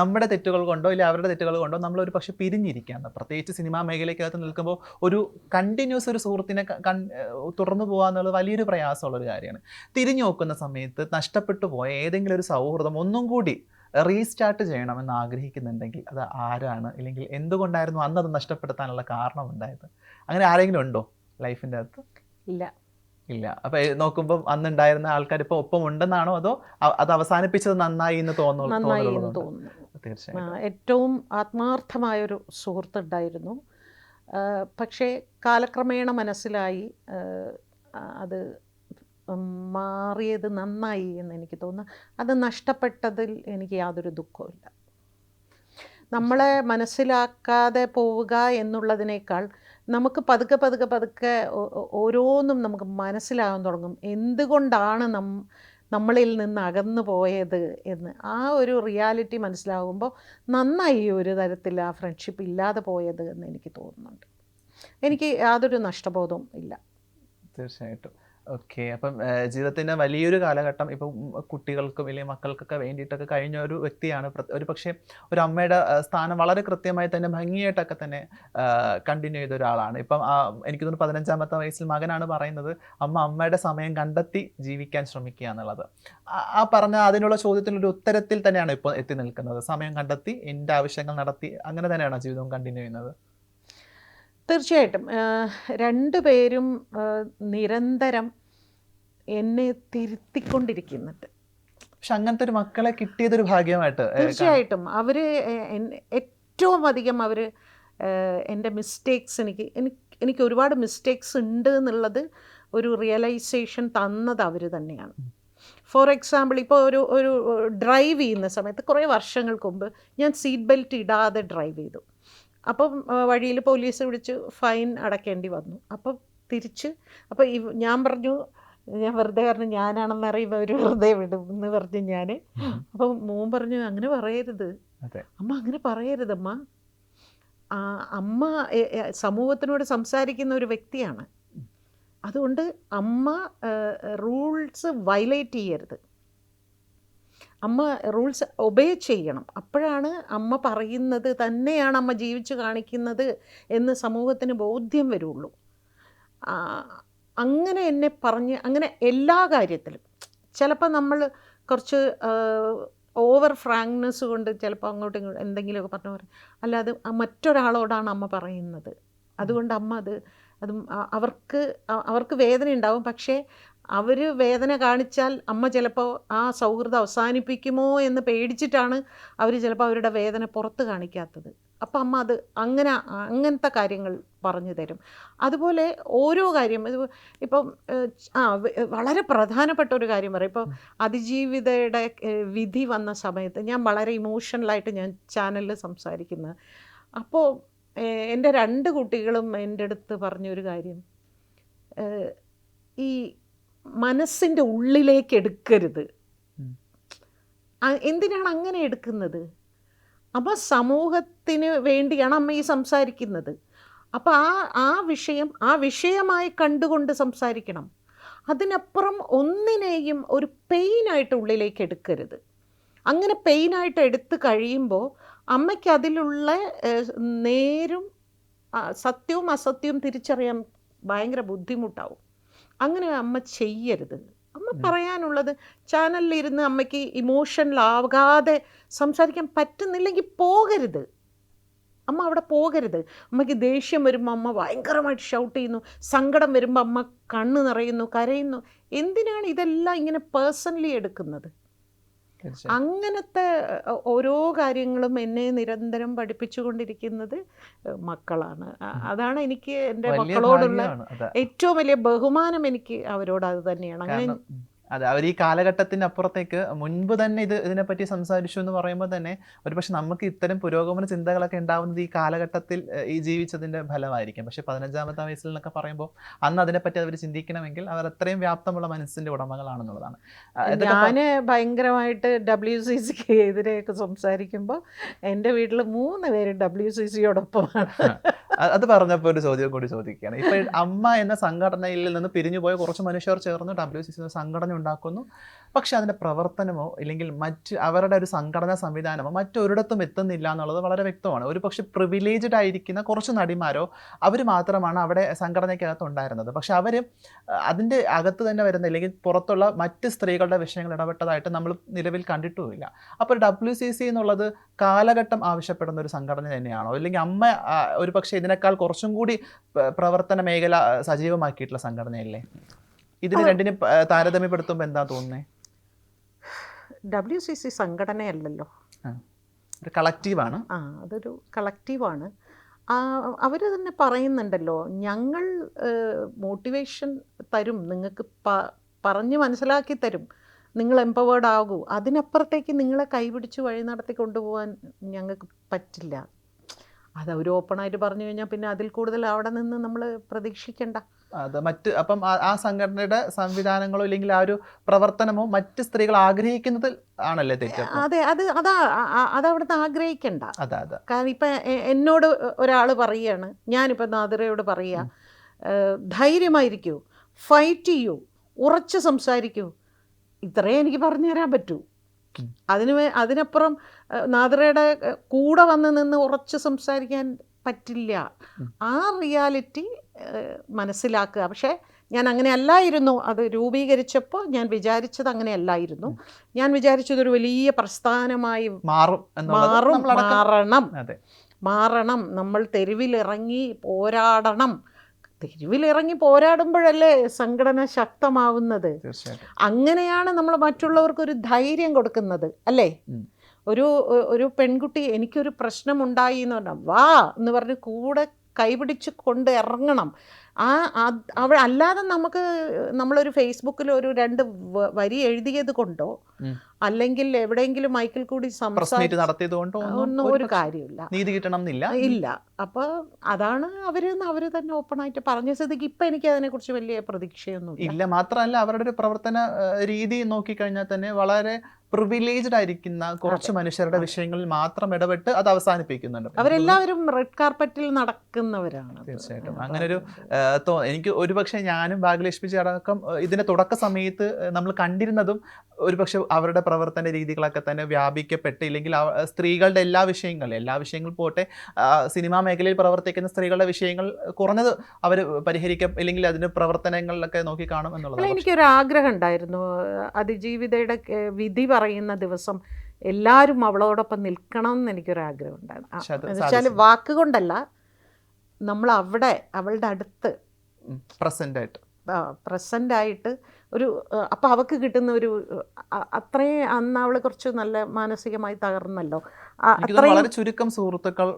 നമ്മുടെ തെറ്റുകൾ കൊണ്ടോ ഇല്ല അവരുടെ തെറ്റുകൾ കൊണ്ടോ നമ്മളൊരു പക്ഷേ പിരിഞ്ഞിരിക്കുകയാണ്. പ്രത്യേകിച്ച് സിനിമാ മേഖലയ്ക്കകത്ത് നിൽക്കുമ്പോൾ ഒരു കണ്ടിന്യൂസ് ഒരു സുഹൃത്തിനെ തുടർന്നു പോകുക എന്നുള്ളത് വലിയൊരു പ്രയാസമുള്ളൊരു കാര്യമാണ്. തിരിഞ്ഞു നോക്കുന്ന സമയത്ത് നഷ്ടപ്പെട്ടു പോയ ഏതെങ്കിലും ഒരു സൗഹൃദം ഒന്നും കൂടി റീസ്റ്റാർട്ട് ചെയ്യണമെന്ന് ആഗ്രഹിക്കുന്നുണ്ടെങ്കിൽ അത് ആരാണ്, അല്ലെങ്കിൽ എന്തുകൊണ്ടായിരുന്നു അന്ന് അത് നഷ്ടപ്പെടുത്താനുള്ള കാരണം ഉണ്ടായത്? അങ്ങനെ ആരെങ്കിലും ഉണ്ടോ ലൈഫിൻ്റെ അകത്ത്? ഇല്ല. അപ്പം നോക്കുമ്പോൾ അന്നുണ്ടായിരുന്ന ആൾക്കാർ ഇപ്പോൾ ഒപ്പം ഉണ്ടെന്നാണോ, അതോ അത് അവസാനിപ്പിച്ചത് നന്നായി എന്ന് തോന്നുന്നു? തീർച്ചയായും ഏറ്റവും ആത്മാർത്ഥമായൊരു സുഹൃത്തുണ്ടായിരുന്നു. പക്ഷേ കാലക്രമേണ മനസ്സിലായി അത് മാറിയത് നന്നായി എന്ന് എനിക്ക് തോന്നുന്നു. അത് നഷ്ടപ്പെട്ടതിൽ എനിക്ക് യാതൊരു ദുഃഖവുമില്ല. നമ്മളെ മനസ്സിലാക്കാതെ പോവുക എന്നുള്ളതിനേക്കാൾ നമുക്ക് പതുക്കെ ഓരോന്നും നമുക്ക് മനസ്സിലാകാൻ തുടങ്ങും, എന്തുകൊണ്ടാണ് നമ്മളിൽ നിന്ന് അകന്നു പോയത് എന്ന്. ആ ഒരു റിയാലിറ്റി മനസ്സിലാകുമ്പോൾ നന്നായി ഒരു തരത്തിൽ ആ ഫ്രണ്ട്ഷിപ്പ് ഇല്ലാതെ പോയത് എന്ന് എനിക്ക് തോന്നുന്നുണ്ട്. എനിക്ക് യാതൊരു നഷ്ടബോധവും ഇല്ല. തീർച്ചയായിട്ടും. ഓക്കെ. അപ്പം ജീവിതത്തിൻ്റെ വലിയൊരു കാലഘട്ടം ഇപ്പം കുട്ടികൾക്കും അല്ലെങ്കിൽ മക്കൾക്കൊക്കെ വേണ്ടിയിട്ടൊക്കെ കഴിഞ്ഞ ഒരു വ്യക്തിയാണ്. ഒരു പക്ഷേ ഒരു അമ്മയുടെ സ്ഥാനം വളരെ കൃത്യമായി തന്നെ ഭംഗിയായിട്ടൊക്കെ തന്നെ കണ്ടിന്യൂ ചെയ്ത ഒരാളാണ്. ഇപ്പം എനിക്ക് തോന്നുന്നു 15ാമത്തെ വയസ്സിൽ മകനാണ് പറയുന്നത് അമ്മയുടെ സമയം കണ്ടെത്തി ജീവിക്കാൻ ശ്രമിക്കുക എന്നുള്ളത്. ആ പറഞ്ഞ അതിനുള്ള ചോദ്യത്തിനൊരു ഉത്തരത്തിൽ തന്നെയാണ് ഇപ്പോൾ എത്തി നിൽക്കുന്നത്. സമയം കണ്ടെത്തി എൻ്റെ ആവശ്യങ്ങൾ നടത്തി, അങ്ങനെ തന്നെയാണ് ജീവിതം കണ്ടിന്യൂ ചെയ്യുന്നത്. തീർച്ചയായിട്ടും രണ്ടുപേരും നിരന്തരം എന്നെ തിരുത്തിക്കൊണ്ടിരിക്കുന്നുണ്ട്. പക്ഷെ അങ്ങനത്തെ ഒരു മക്കളെ കിട്ടിയതൊരു ഭാഗ്യമായിട്ട്. തീർച്ചയായിട്ടും അവർ ഏറ്റവും അധികം അവർ എൻ്റെ മിസ്റ്റേക്സ് എനിക്ക് ഒരുപാട് മിസ്റ്റേക്സ് ഉണ്ട് എന്നുള്ളത് ഒരു റിയലൈസേഷൻ തന്നത് അവർ തന്നെയാണ്. ഫോർ എക്സാമ്പിൾ, ഇപ്പോൾ ഒരു ഡ്രൈവ് ചെയ്യുന്ന സമയത്ത് കുറേ വർഷങ്ങൾക്ക് മുമ്പ് ഞാൻ സീറ്റ് ബെൽറ്റ് ഇടാതെ ഡ്രൈവ് ചെയ്തു. അപ്പം വഴിയിൽ പോലീസ് പിടിച്ച് ഫൈൻ അടയ്ക്കേണ്ടി വന്നു. അപ്പം ഞാൻ പറഞ്ഞു, ഞാൻ വെറുതെ പറഞ്ഞു ഞാനാണെന്ന് അറിയുമ്പോൾ അവർ വെറുതെ വിടും എന്ന് പറഞ്ഞു ഞാൻ. അപ്പം മോൻ പറഞ്ഞു അങ്ങനെ പറയരുത് അമ്മ, അങ്ങനെ പറയരുതമ്മ. അമ്മ സമൂഹത്തിനോട് സംസാരിക്കുന്ന ഒരു വ്യക്തിയാണ്. അതുകൊണ്ട് അമ്മ റൂൾ റൂൾസ് വയലേറ്റ് ചെയ്യരുത്, അമ്മ റൂൾസ് ഒബേ ചെയ്യണം. അപ്പോഴാണ് അമ്മ പറയുന്നത് തന്നെയാണ് അമ്മ ജീവിച്ച് കാണിക്കുന്നത് എന്ന് സമൂഹത്തിന് ബോധ്യം വരുള്ളൂ. അങ്ങനെ എന്നെ പറഞ്ഞ് അങ്ങനെ എല്ലാ കാര്യത്തിലും ചിലപ്പോൾ നമ്മൾ കുറച്ച് ഓവർ ഫ്രാങ്ക്നെസ് കൊണ്ട് ചിലപ്പോൾ അങ്ങോട്ടും ഇങ്ങോട്ടും എന്തെങ്കിലുമൊക്കെ പറഞ്ഞു പറയും. അല്ലാതെ മറ്റൊരാളോടാണ് അമ്മ പറയുന്നത്, അതുകൊണ്ട് അമ്മ അത് അവർക്ക് വേദന ഉണ്ടാവും. പക്ഷേ അവർ വേദന കാണിച്ചാൽ അമ്മ ചിലപ്പോൾ ആ സൗഹൃദം അവസാനിപ്പിക്കുമോ എന്ന് പേടിച്ചിട്ടാണ് അവർ ചിലപ്പോൾ അവരുടെ വേദന പുറത്ത് കാണിക്കാത്തത്. അപ്പം അമ്മ അത് അങ്ങനത്തെ കാര്യങ്ങൾ പറഞ്ഞു തരും. അതുപോലെ ഓരോ കാര്യം ഇപ്പം വളരെ പ്രധാനപ്പെട്ട ഒരു കാര്യം പറയും. ഇപ്പോൾ അതിജീവിതയുടെ വിധി വന്ന സമയത്ത് ഞാൻ വളരെ ഇമോഷണലായിട്ട് ഞാൻ ചാനലിൽ സംസാരിക്കുന്നത്. അപ്പോൾ എൻ്റെ 2 കുട്ടികളും എൻ്റെ അടുത്ത് പറഞ്ഞൊരു കാര്യം, ഈ മനസ്സിൻ്റെ ഉള്ളിലേക്ക് എടുക്കരുത്. എന്തിനാണ് അങ്ങനെ എടുക്കുന്നത്? അപ്പോൾ സമൂഹത്തിന് വേണ്ടിയാണ് അമ്മ ഈ സംസാരിക്കുന്നത്. അപ്പോൾ ആ വിഷയമായി കണ്ടുകൊണ്ട് സംസാരിക്കണം. അതിനപ്പുറം ഒന്നിനെയും ഒരു പെയിനായിട്ട് ഉള്ളിലേക്ക് എടുക്കരുത്. അങ്ങനെ പെയിനായിട്ട് എടുത്ത് കഴിയുമ്പോൾ അമ്മയ്ക്ക് അതിലുള്ള നേരും സത്യവും അസത്യവും തിരിച്ചറിയാൻ ഭയങ്കര ബുദ്ധിമുട്ടാവും. അങ്ങനെ അമ്മ ചെയ്യരുത്. അമ്മ പറയാനുള്ളത് ചാനലിലിരുന്ന് അമ്മയ്ക്ക് ഇമോഷണലാകാതെ സംസാരിക്കാൻ പറ്റുന്നില്ലെങ്കിൽ പോകരുത്. അമ്മ അവിടെ പോകരുത്. അമ്മയ്ക്ക് ദേഷ്യം വരുമ്പോൾ അമ്മ ഭയങ്കരമായിട്ട് ഷൗട്ട് ചെയ്യുന്നു, സങ്കടം വരുമ്പോൾ അമ്മ കണ്ണ് നിറയുന്നു, കരയുന്നു. എന്തിനാണ് ഇതെല്ലാം ഇങ്ങനെ പേഴ്സണലി എടുക്കുന്നത്? അങ്ങനത്തെ ഓരോ കാര്യങ്ങളും എന്നെ നിരന്തരം പഠിപ്പിച്ചുകൊണ്ടിരിക്കുന്നത് മക്കളാണ്. അതാണ് എനിക്ക് എൻ്റെ മക്കളോടുള്ള ഏറ്റവും വലിയ ബഹുമാനം. എനിക്ക് അവരോട് അത് തന്നെയാണ്. അങ്ങനെ അതെ, അവർ ഈ കാലഘട്ടത്തിന് അപ്പുറത്തേക്ക് മുൻപ് തന്നെ ഇതിനെപ്പറ്റി സംസാരിച്ചു എന്ന് പറയുമ്പോൾ തന്നെ ഒരുപക്ഷെ നമുക്ക് ഇത്തരം പുരോഗമന ചിന്തകളൊക്കെ ഉണ്ടാവുന്നത് ഈ കാലഘട്ടത്തിൽ ഈ ജീവിച്ചതിൻ്റെ ഫലമായിരിക്കും. പക്ഷെ 15-ാമത്തെ വയസ്സിൽ എന്നൊക്കെ പറയുമ്പോൾ അന്ന് അതിനെപ്പറ്റി അവർ ചിന്തിക്കണമെങ്കിൽ അവർ അത്രയും വ്യാപ്തമുള്ള മനസ്സിൻ്റെ ഉടമകളാണെന്നുള്ളതാണ്. ഞാൻ ഭയങ്കരമായിട്ട് WCCക്ക് എതിരെയൊക്കെ സംസാരിക്കുമ്പോൾ എൻ്റെ വീട്ടിൽ 3 പേര് WCCയോടൊപ്പമാണ്. അത് പറഞ്ഞപ്പോൾ ഒരു ചോദ്യം കൂടി ചോദിക്കുകയാണ്. ഇപ്പോൾ അമ്മ എന്ന സംഘടനയിൽ നിന്ന് പിരിഞ്ഞുപോയ കുറച്ച് മനുഷ്യർ ചേർന്ന് WCC സംഘടന ഉണ്ടാക്കുന്നു. പക്ഷെ അതിൻ്റെ പ്രവർത്തനമോ ഇല്ലെങ്കിൽ അവരുടെ ഒരു സംഘടനാ സംവിധാനമോ മറ്റൊരിടത്തും എത്തുന്നില്ല എന്നുള്ളത് വളരെ വ്യക്തമാണ്. ഒരു പക്ഷെ പ്രിവിലേജ്ഡ് ആയിരിക്കുന്ന കുറച്ച് നടിമാരോ അവർ മാത്രമാണ് അവിടെ സംഘടനയ്ക്കകത്ത് ഉണ്ടായിരുന്നത്. പക്ഷെ അവർ അതിൻ്റെ അകത്ത് തന്നെ വരുന്ന അല്ലെങ്കിൽ പുറത്തുള്ള മറ്റ് സ്ത്രീകളുടെ വിഷയങ്ങൾ ഇടപെട്ടതായിട്ട് നമ്മൾ നിലവിൽ കണ്ടിട്ടുമില്ല. അപ്പോൾ WCC എന്നുള്ളത് കാലഘട്ടം ആവശ്യപ്പെടുന്ന ഒരു സംഘടന തന്നെയാണോ? അല്ലെങ്കിൽ അമ്മ ഒരു പക്ഷേ ഇതിനേക്കാൾ കുറച്ചും കൂടി പ്രവർത്തന മേഖല സജീവമാക്കിയിട്ടുള്ള സംഘടനയല്ലേ? ഇതിന് രണ്ടിനും താരതമ്യപ്പെടുത്തുമ്പോൾ എന്താ തോന്നുന്നത്? WCC സംഘടനയല്ലല്ലോ, ഒരു കളക്റ്റീവാണ്. അതൊരു കളക്റ്റീവാണ്. അവർ തന്നെ പറയുന്നുണ്ടല്ലോ, ഞങ്ങൾ മോട്ടിവേഷൻ തരും, നിങ്ങൾക്ക് പറഞ്ഞ് മനസ്സിലാക്കി തരും, നിങ്ങൾ എംപവേർഡ് ആകൂ. അതിനപ്പുറത്തേക്ക് നിങ്ങളെ കൈപിടിച്ച് വഴി നടത്തി കൊണ്ടുപോകാൻ ഞങ്ങൾക്ക് പറ്റില്ല. അത് അവർ ഓപ്പണായിട്ട് പറഞ്ഞു കഴിഞ്ഞാൽ പിന്നെ അതിൽ കൂടുതൽ അവിടെ നിന്ന് നമ്മൾ പ്രതീക്ഷിക്കേണ്ട. അത് അപ്പം ആ സംഘടനയുടെ സംവിധാനങ്ങളോ ഇല്ലെങ്കിൽ ആ ഒരു പ്രവർത്തനമോ മറ്റ് സ്ത്രീകൾ ആഗ്രഹിക്കുന്നത് ആണല്ലേ തെറ്റ്? അതെ, അതവിടുന്ന് ആഗ്രഹിക്കണ്ട. കാരണം ഇപ്പം എന്നോട് ഒരാൾ പറയുകയാണ്, ഞാനിപ്പോൾ നാദിറയോട് പറയുക, ധൈര്യമായിരിക്കൂ, ഫൈറ്റ് ചെയ്യൂ, ഉറച്ച് സംസാരിക്കൂ, ഇത്രയും എനിക്ക് പറഞ്ഞു തരാൻ പറ്റൂ. അതിനപ്പുറം നാദിറയുടെ കൂടെ വന്ന് നിന്ന് ഉറച്ച് സംസാരിക്കാൻ പറ്റില്ല. ആ റിയാലിറ്റി മനസ്സിലാക്കുക. പക്ഷേ ഞാൻ അങ്ങനെ അല്ലായിരുന്നു. അത് രൂപീകരിച്ചപ്പോൾ ഞാൻ വിചാരിച്ചത് അങ്ങനെ അല്ലായിരുന്നു. ഞാൻ വിചാരിച്ചതൊരു വലിയ പ്രസ്ഥാനമായി മാറണം. നമ്മൾ തെരുവിലിറങ്ങി പോരാടണം. തെരുവിലിറങ്ങി പോരാടുമ്പോഴല്ലേ സംഘടന ശക്തമാവുന്നത്. അങ്ങനെയാണ് നമ്മൾ മറ്റുള്ളവർക്കൊരു ധൈര്യം കൊടുക്കുന്നത്, അല്ലേ? ഒരു പെൺകുട്ടി എനിക്കൊരു പ്രശ്നമുണ്ടായി എന്ന് പറഞ്ഞാൽ വാ എന്ന് പറഞ്ഞ് കൂടെ കൈപിടിച്ച് കൊണ്ട് ഇറങ്ങണം. അല്ലാതെ നമ്മളൊരു ഫേസ്ബുക്കിൽ ഒരു 2 വരി എഴുതിയത് കൊണ്ടോ അല്ലെങ്കിൽ എവിടെയെങ്കിലും മൈക്കിൽ കൂടി നടത്തിയത് കൊണ്ടോ ഒന്നും ഒരു കാര്യമില്ല, നീതി കിട്ടണം എന്നില്ല. ഇല്ല. അപ്പോൾ അതാണ് അവർ തന്നെ ഓപ്പണായിട്ട് പറഞ്ഞ സ്ഥിതിക്ക് ഇപ്പം എനിക്ക് അതിനെക്കുറിച്ച് വലിയ പ്രതീക്ഷയൊന്നും ഇല്ല. മാത്രമല്ല അവരുടെ ഒരു പ്രവർത്തന രീതി നോക്കിക്കഴിഞ്ഞാൽ തന്നെ വളരെ പ്രിവിലേജ്ഡ് ആയിരിക്കുന്ന കുറച്ച് മനുഷ്യരുടെ വിഷയങ്ങളിൽ മാത്രം ഇടപെട്ട് അത് അവസാനിപ്പിക്കുന്നുണ്ട്. അവരെല്ലാവരും റെഡ് കാർപ്പറ്റിൽ നടക്കുന്നവരാണ്. തീർച്ചയായിട്ടും അങ്ങനെ ഒരു എനിക്ക് ഒരുപക്ഷെ ഞാനും ഭാഗ്യലക്ഷ്മി അടക്കം ഇതിൻ്റെ തുടക്ക സമയത്ത് നമ്മൾ കണ്ടിരുന്നതും ഒരുപക്ഷെ അവരുടെ പ്രവർത്തന രീതികളൊക്കെ തന്നെ വ്യാപിക്കപ്പെട്ടില്ലെങ്കിൽ സ്ത്രീകളുടെ എല്ലാ വിഷയങ്ങളും പോട്ടെ, സിനിമാ മേഖലയിൽ പ്രവർത്തിക്കുന്ന സ്ത്രീകളുടെ വിഷയങ്ങൾ കുറഞ്ഞത് അവർ പരിഹരിക്കും ഇല്ലെങ്കിൽ അതിൻ്റെ പ്രവർത്തനങ്ങളിലൊക്കെ നോക്കി കാണും എന്നുള്ളത്. എനിക്കൊരു ആഗ്രഹം ഉണ്ടായിരുന്നു, അതിജീവിതയുടെ വിധി പറയുന്ന ദിവസം എല്ലാവരും അവളോടൊപ്പം നിൽക്കണം എന്ന് എനിക്കൊരാഗ്രഹം ഉണ്ടായിരുന്നു. എന്നുവെച്ചാൽ വാക്കുകൊണ്ടല്ല, നമ്മൾ അവിടെ അവളുടെ അടുത്ത് പ്രസൻ്റായിട്ട് ഒരു, അപ്പോൾ അവൾക്ക് കിട്ടുന്ന ഒരു അത്രയും, അന്ന് അവൾ കുറച്ച് നല്ല മാനസികമായി തകർന്നല്ലോ. വളരെ ചുരുക്കം സുഹൃത്തുക്കൾ,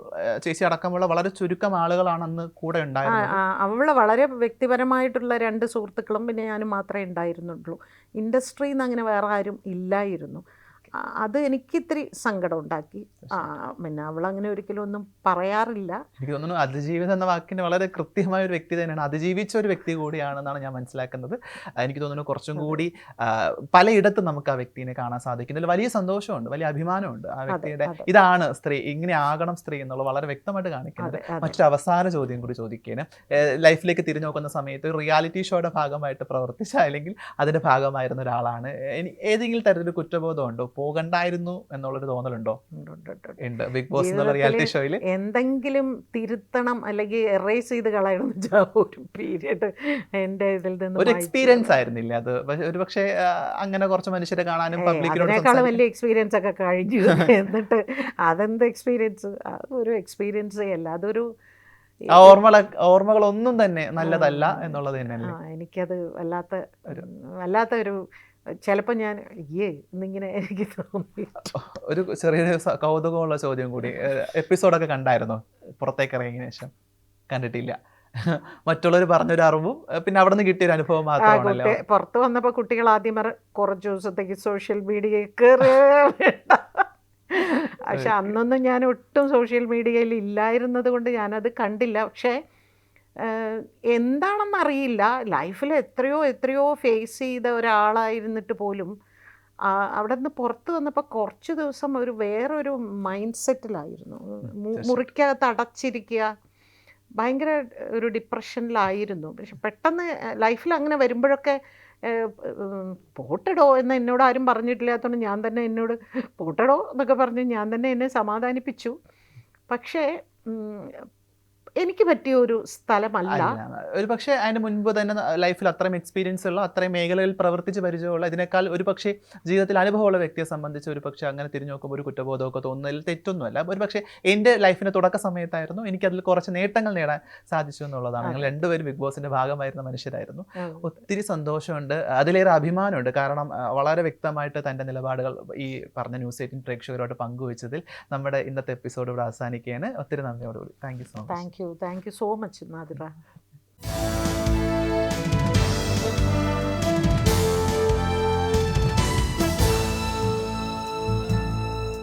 ചേച്ചി അടക്കമുള്ള വളരെ ചുരുക്കം ആളുകളാണ് അന്ന് കൂടെ ഉണ്ടായിരുന്നത്. അവളെ വളരെ വ്യക്തിപരമായിട്ടുള്ള 2 സുഹൃത്തുക്കളും പിന്നെ ഞാനും മാത്രമേ ഉണ്ടായിരുന്നുള്ളൂ. ഇൻഡസ്ട്രിയിൽ നിന്ന് അങ്ങനെ വേറെ ആരും ഇല്ലായിരുന്നു. അത് എനിക്കിത്തിരി സങ്കടം ഉണ്ടാക്കി. പിന്നെ അവളങ്ങനെ ഒരിക്കലും ഒന്നും പറയാറില്ല. എനിക്ക് തോന്നുന്നു അതിജീവിതം എന്ന വാക്കിന് വളരെ കൃത്യമായ ഒരു വ്യക്തി തന്നെയാണ്, അതിജീവിച്ച ഒരു വ്യക്തി കൂടിയാണെന്നാണ് ഞാൻ മനസ്സിലാക്കുന്നത്. എനിക്ക് തോന്നുന്നു കുറച്ചും കൂടി പലയിടത്തും നമുക്ക് ആ വ്യക്തിനെ കാണാൻ സാധിക്കുന്നതിൽ വലിയ സന്തോഷമുണ്ട്, വലിയ അഭിമാനമുണ്ട്. ആ വ്യക്തിയുടെ ഇതാണ് സ്ത്രീ, ഇങ്ങനെ ആകണം സ്ത്രീ എന്നുള്ളത് വളരെ വ്യക്തമായിട്ട് കാണിക്കുന്നത്. മറ്റൊരു അവസാന ചോദ്യം കൂടി ചോദിക്കുകയാണ്. ലൈഫിലേക്ക് തിരിഞ്ഞു നോക്കുന്ന സമയത്ത് റിയാലിറ്റി ഷോയുടെ ഭാഗമായിട്ട് പ്രവർത്തിച്ച അല്ലെങ്കിൽ അതിന്റെ ഭാഗമായിരുന്ന ഒരാളാണ്. ഏതെങ്കിലും തരത്തിലൊരു കുറ്റബോധം ഉണ്ടോ, പോകണ്ടായിരുന്നു എന്നുള്ളൊരു തോന്നലുണ്ടോ? ഉണ്ട്. ബിഗ് ബോസ് എന്നുള്ള റിയാലിറ്റി ഷോയിൽ എന്തെങ്കിലും തിരുത്തണം അല്ലെങ്കിൽ എറേസ് ചെയ്ത് കളയണം ഒരു പീരിയഡ് എൻ്റെ ഇതിൽ നിന്ന് ഒരു എക്സ്പീരിയൻസ് ആയിരുന്നില്ല അത്? ഒരു പക്ഷേ അങ്ങനെ കുറച്ച് മനുഷ്യരെ കാണാനും അതിനേക്കാളും വലിയ എക്സ്പീരിയൻസ് ഒക്കെ കഴിഞ്ഞു. എന്നിട്ട് അതെന്ത് എക്സ്പീരിയൻസ്? അതൊരു എക്സ്പീരിയൻസേ അല്ല, അതൊരു ഓർമ്മകളൊന്നും തന്നെ നല്ലതല്ല എന്നുള്ളത് തന്നെയല്ലേ? എനിക്കത് വല്ലാത്ത ഒരു, ചിലപ്പോൾ ഞാൻ എന്നിങ്ങനെ എനിക്ക് തോന്നി. ഒരു ചെറിയൊരു കൗതുകമുള്ള ചോദ്യം കൂടി, എപ്പിസോഡൊക്കെ കണ്ടായിരുന്നോ പുറത്തേക്ക് ഇറങ്ങിയതിനു ശേഷം? കണ്ടിട്ടില്ല. മറ്റുള്ളവർ പറഞ്ഞൊരു അറിവും പിന്നെ അവിടെ നിന്ന് കിട്ടിയൊരു അനുഭവം മാത്രമാണല്ലോ. പുറത്ത് വന്നപ്പോൾ കുട്ടികൾ ആദ്യം കുറച്ച് ദിവസത്തേക്ക് സോഷ്യൽ മീഡിയയിൽ കയറി, പക്ഷെ അന്നൊന്നും ഞാൻ ഒട്ടും സോഷ്യൽ മീഡിയയിൽ ഇല്ലായിരുന്നത് കൊണ്ട് ഞാനത് കണ്ടില്ല. പക്ഷേ എന്താണെന്നറിയില്ല, ലൈഫിൽ എത്രയോ ഫേസ് ചെയ്ത ഒരാളായിരുന്നിട്ട് പോലും അവിടെ നിന്ന് പുറത്ത് വന്നപ്പോൾ കുറച്ച് ദിവസം വേറൊരു മൈൻഡ് സെറ്റിലായിരുന്നു. മുറിക്കകത്ത് അടച്ചിരിക്കുക, ഭയങ്കര ഒരു ഡിപ്രഷനിലായിരുന്നു. പക്ഷെ പെട്ടെന്ന് ലൈഫിൽ അങ്ങനെ വരുമ്പോഴൊക്കെ പോട്ടടോ എന്ന് എന്നോട് ആരും പറഞ്ഞിട്ടില്ലാത്തതുകൊണ്ട് ഞാൻ തന്നെ എന്നോട് പോട്ടടോ എന്നൊക്കെ പറഞ്ഞ് ഞാൻ തന്നെ എന്നെ സമാധാനിപ്പിച്ചു. പക്ഷേ എനിക്ക് പറ്റിയ ഒരു സ്ഥലമല്ല. ഒരു പക്ഷേ അതിന് മുൻപ് തന്നെ ലൈഫിൽ അത്രയും എക്സ്പീരിയൻസ് ഉള്ള, അത്രയും മേഖലയിൽ പ്രവർത്തിച്ച് പരിചയമുള്ള, ഇതിനേക്കാൾ ഒരു പക്ഷേ ജീവിതത്തിൽ അനുഭവമുള്ള വ്യക്തിയെ സംബന്ധിച്ച് ഒരു പക്ഷേ അങ്ങനെ തിരിഞ്ഞു നോക്കുമ്പോൾ ഒരു കുറ്റബോധമൊക്കെ തോന്നുന്നതിൽ തെറ്റൊന്നുമല്ല. ഒരു പക്ഷേ എൻ്റെ ലൈഫിൻ്റെ തുടക്ക സമയത്തായിരുന്നു എനിക്കതിൽ കുറച്ച് നേട്ടങ്ങൾ നേടാൻ സാധിച്ചു എന്നുള്ളതാണ്. ഞങ്ങൾ രണ്ടുപേരും ബിഗ് ബോസിൻ്റെ ഭാഗമായിരുന്ന മനുഷ്യരായിരുന്നു. ഒത്തിരി സന്തോഷമുണ്ട്, അതിലേറെ അഭിമാനമുണ്ട്. കാരണം വളരെ വ്യക്തമായിട്ട് തൻ്റെ നിലപാടുകൾ ഈ പറഞ്ഞ ന്യൂസ് 18 പ്രേക്ഷകരോട് പങ്കുവച്ചതിൽ നമ്മുടെ ഇന്നത്തെ എപ്പിസോഡ് ഇവിടെ അവസാനിക്കുകയാണ്. ഒത്തിരി നന്ദിയോടുകൂടി. Thank you so much. Thank you so much, Nadira.